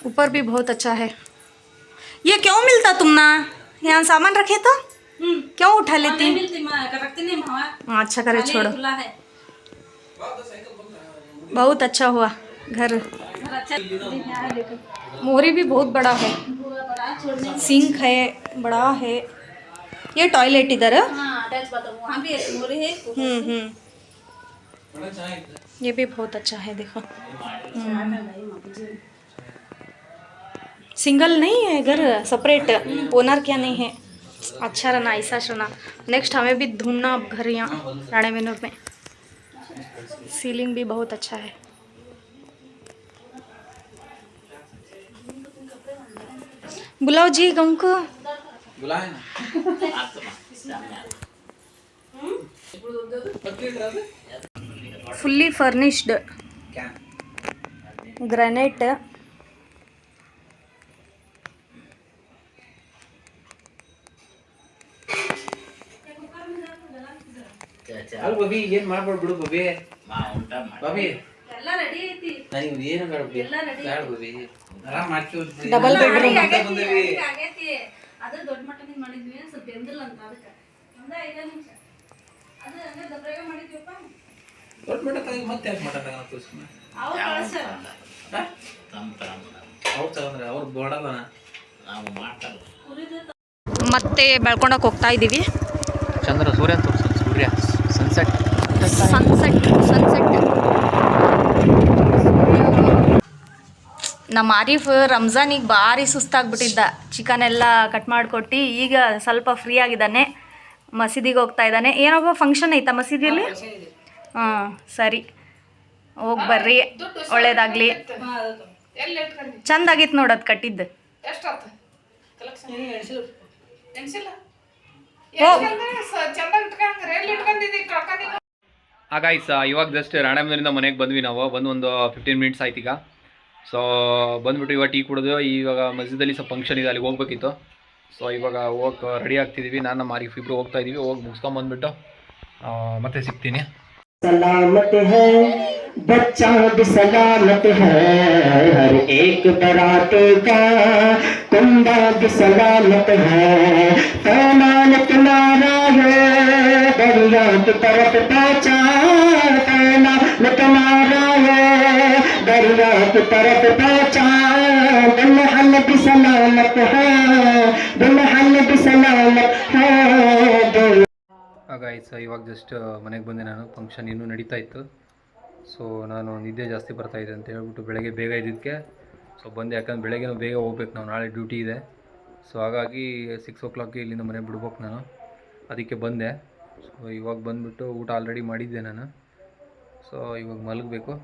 ऊपर भी बहुत अच्छा है. ये क्यों मिलता तुम ना यहाँ सामान रखे तो क्यों उठा लेती? रखते नहीं मामा. अच्छा करे छोड़ो. खुला है. बहुत अच्छा हुआ घर. मोरी भी बहुत बड़ा है, सिंक है, बड़ा है. ये टॉयलेट इधर. वहाँ भी मोरी है. ये भी बहुत अच्छा है देखो. सिंगल नहीं है घर, सेपरेट. ओनर क्या नहीं है. अच्छा रहना, ऐसा रहना. नेक्स्ट हमें भी ढूंढना अब घर यहाँ राणेबेनूर में. सीलिंग भी बहुत अच्छा है. बुलाओ जी हमको। बुलाए ना फुल्ली फर्निश्ड क्या ग्रेनाइट। ಅಲ್ಲ ಬಬಿ ಏನ್ ಮಾಡ್ಬೇಡ ಬಿಡು ಬಬಿ ಬಬಿ ನನಗೆ ಏನು ಬೇಡ ಬಬಿ ಬೇಡ ಬಬಿ ಆರಾಮ್ ಮಾಡ್ತೀವಿ ಡಬಲ್ ಬೆಡ್ರೂಮ್ ಬಂದೇವಿ ಅದು ದೊಡ್ಡ ಮಟ್ಟದಿಂದ ಮಾಡಿದ್ವಿ ಸ್ವಲ್ಪ ಬೆಂದಿಲ್ಲ ಅಂತ ಅದಕ್ಕೆ ಒಂದೇ 5 ನಿಮಿಷ ಅದು ಹಂಗೆ ದಬ್ರಾಗ ಮಾಡಿದ್ವಿಪ್ಪ. ದೊಡ್ಡ ಮಟ್ಟ ತಗೊಂಡು ಮತ್ತೆ ಯಾಕೆ ಮಟ್ಟ ತಗೊಂಡು ತೋರಿಸ್ಕೊಂಡು ಅವ್ರು ಕಳ್ಸ್ಯಾರ. ಅವ್ರು ತಗೊಂಡ್ರೆ ಅವ್ರು ದೊಡ್ಡಲ್ಲ ಮತ್ತೆ ಬೆಳ್ಕೊಂಡೋಗಿ ಹೋಗ್ತಾ ಇದ್ದೀವಿ. ಚಂದ್ರ ಸೂರ್ಯ ತೋರಿಸೋದು ಸೂರ್ಯ ಸನ್ಸೆಟ್ ನಮ್ಮ ಆರೀಫ್ ರಂಜಾನಿಗೆ ಭಾರಿ ಸುಸ್ತಾಗ್ಬಿಟ್ಟಿದ್ದ. ಚಿಕನ್ ಎಲ್ಲ ಕಟ್ ಮಾಡಿಕೊಟ್ಟು ಈಗ ಸ್ವಲ್ಪ ಫ್ರೀ ಆಗಿದ್ದಾನೆ. ಮಸೀದಿಗೆ ಹೋಗ್ತಾ ಇದ್ದಾನೆ. ಏನೊಬ್ಬ ಫಂಕ್ಷನ್ ಐತಾ ಮಸೀದಿಯಲ್ಲಿ? ಹಾಂ ಸರಿ, ಹೋಗಿ ಬರ್ರಿ, ಒಳ್ಳೇದಾಗಲಿ. ಎಲ್ಲಿ ಇಟ್ಕೊಂಡಿ ಚಂದಾಗಿತ್ತು ನೋಡೋದು ಕಟ್ಟಿದ್ದು. ಎಷ್ಟಾತ ಕಲೆಕ್ಷನ್ ಎನ್ಸಿಲ್ಲ ಓ ಚಂದ ಇಟ್ಕೊಂಡ್ರೆ ಎಲ್ಲಿ ಇಟ್ಕೊಂಡಿದ್ದಿ ಕಳ್ಕೊಂಡಿ ಹಾಗಾಯ್ಸ ಇವಾಗ ಜಸ್ಟ್ ರಾಣೆಬೆನ್ನೂರಿಂದ ಮನೆಗೆ ಬಂದ್ವಿ. ನಾವು ಬಂದು ಒಂದು 15 ಮಿನಿಟ್ಸ್ ಆಯ್ತು ಈಗ. ಸೊ ಬಂದುಬಿಟ್ಟು ಇವಾಗ ಟೀ ಕುಡಿದು ಇವಾಗ ಮಸ್ಜಿದಲ್ಲಿ ಸ್ವಲ್ಪ ಫಂಕ್ಷನ್ ಇದೆ, ಅಲ್ಲಿಗೆ ಹೋಗ್ಬೇಕಿತ್ತು. ಸೊ ಇವಾಗ ಹೋಗಕ್ಕೆ ರೆಡಿ ಆಗ್ತಿದ್ದೀವಿ. ನಾನು ನಮ್ಮ ಆರೀಫ್ ಇಬ್ಬರು ಹೋಗ್ತಾ ಇದ್ದೀವಿ. ಹೋಗಿ ಮುಗಿಸ್ಕೊಂಬಂದ್ಬಿಟ್ಟು ಮತ್ತೆ ಸಿಗ್ತೀನಿ. सलामत है बच्चा भी सलामत है, हर एक बरात का कुंबा भी सलामत है। पैमान तुम्हारा है दरिया की तरफ पहुँचा, पैमान तुम्हारा है दरिया की तरफ पहुँचा। दुल्हन भी सलामत है, दुल्हन भी सलामत है। ಹಾಗಾಯ್ತು ಇವಾಗ ಜಸ್ಟ್ ಮನೆಗೆ ಬಂದೆ. ನಾನು ಫಂಕ್ಷನ್ ಇನ್ನೂ ನಡೀತಾ ಇತ್ತು. ಸೊ ನಾನು ನಿದ್ದೆ ಜಾಸ್ತಿ ಬರ್ತಾಯಿದೆ ಅಂತ ಹೇಳ್ಬಿಟ್ಟು ಬೆಳಗ್ಗೆ ಬೇಗ ಇದ್ದಿದ್ದಕ್ಕೆ ಸೊ ಬಂದೆ. ಯಾಕಂದ್ರೆ ಬೆಳಗ್ಗೆನೂ ಬೇಗ ಹೋಗ್ಬೇಕು, ನಾವು ನಾಳೆ ಡ್ಯೂಟಿ ಇದೆ. ಸೊ ಹಾಗಾಗಿ 6 o'clock ಇಲ್ಲಿಂದ ಮನೆ ಬಿಡ್ಬೇಕು ನಾನು, ಅದಕ್ಕೆ ಬಂದೆ. ಸೊ ಇವಾಗ ಬಂದುಬಿಟ್ಟು ಊಟ ಆಲ್ರೆಡಿ ಮಾಡಿದ್ದೆ ನಾನು. ಸೊ ಇವಾಗ ಮಲಗಬೇಕು.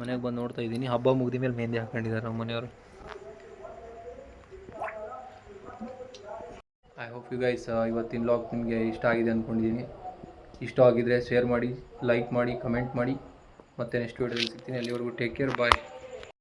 ಮನೆಗೆ ಬಂದು ನೋಡ್ತಾ ಇದ್ದೀನಿ, ಹಬ್ಬ ಮುಗಿದ ಮೇಲೆ ಮೆಹಂದಿ ಹಾಕ್ಕೊಂಡಿದ್ದಾರೆ ನಮ್ಮ ಮನೆಯವರು. ಐ ಹೋಪ್ ಯು ಗೈಸ್ ಇವತ್ತಿನ ವ್ಲಾಗ್ ನಿಮಗೆ ಇಷ್ಟ ಆಗಿದೆ ಅಂದ್ಕೊಂಡಿದ್ದೀನಿ. ಇಷ್ಟ ಆಗಿದರೆ ಶೇರ್ ಮಾಡಿ, ಲೈಕ್ ಮಾಡಿ, ಕಮೆಂಟ್ ಮಾಡಿ. ಮತ್ತೆ ನೆಕ್ಸ್ಟ್ ವೀಡಿಯೋದಲ್ಲಿ ಸಿಗ್ತೀನಿ. ಅಲ್ಲಿವರೆಗೂ ಟೇಕ್ ಕೇರ್, ಬಾಯ್.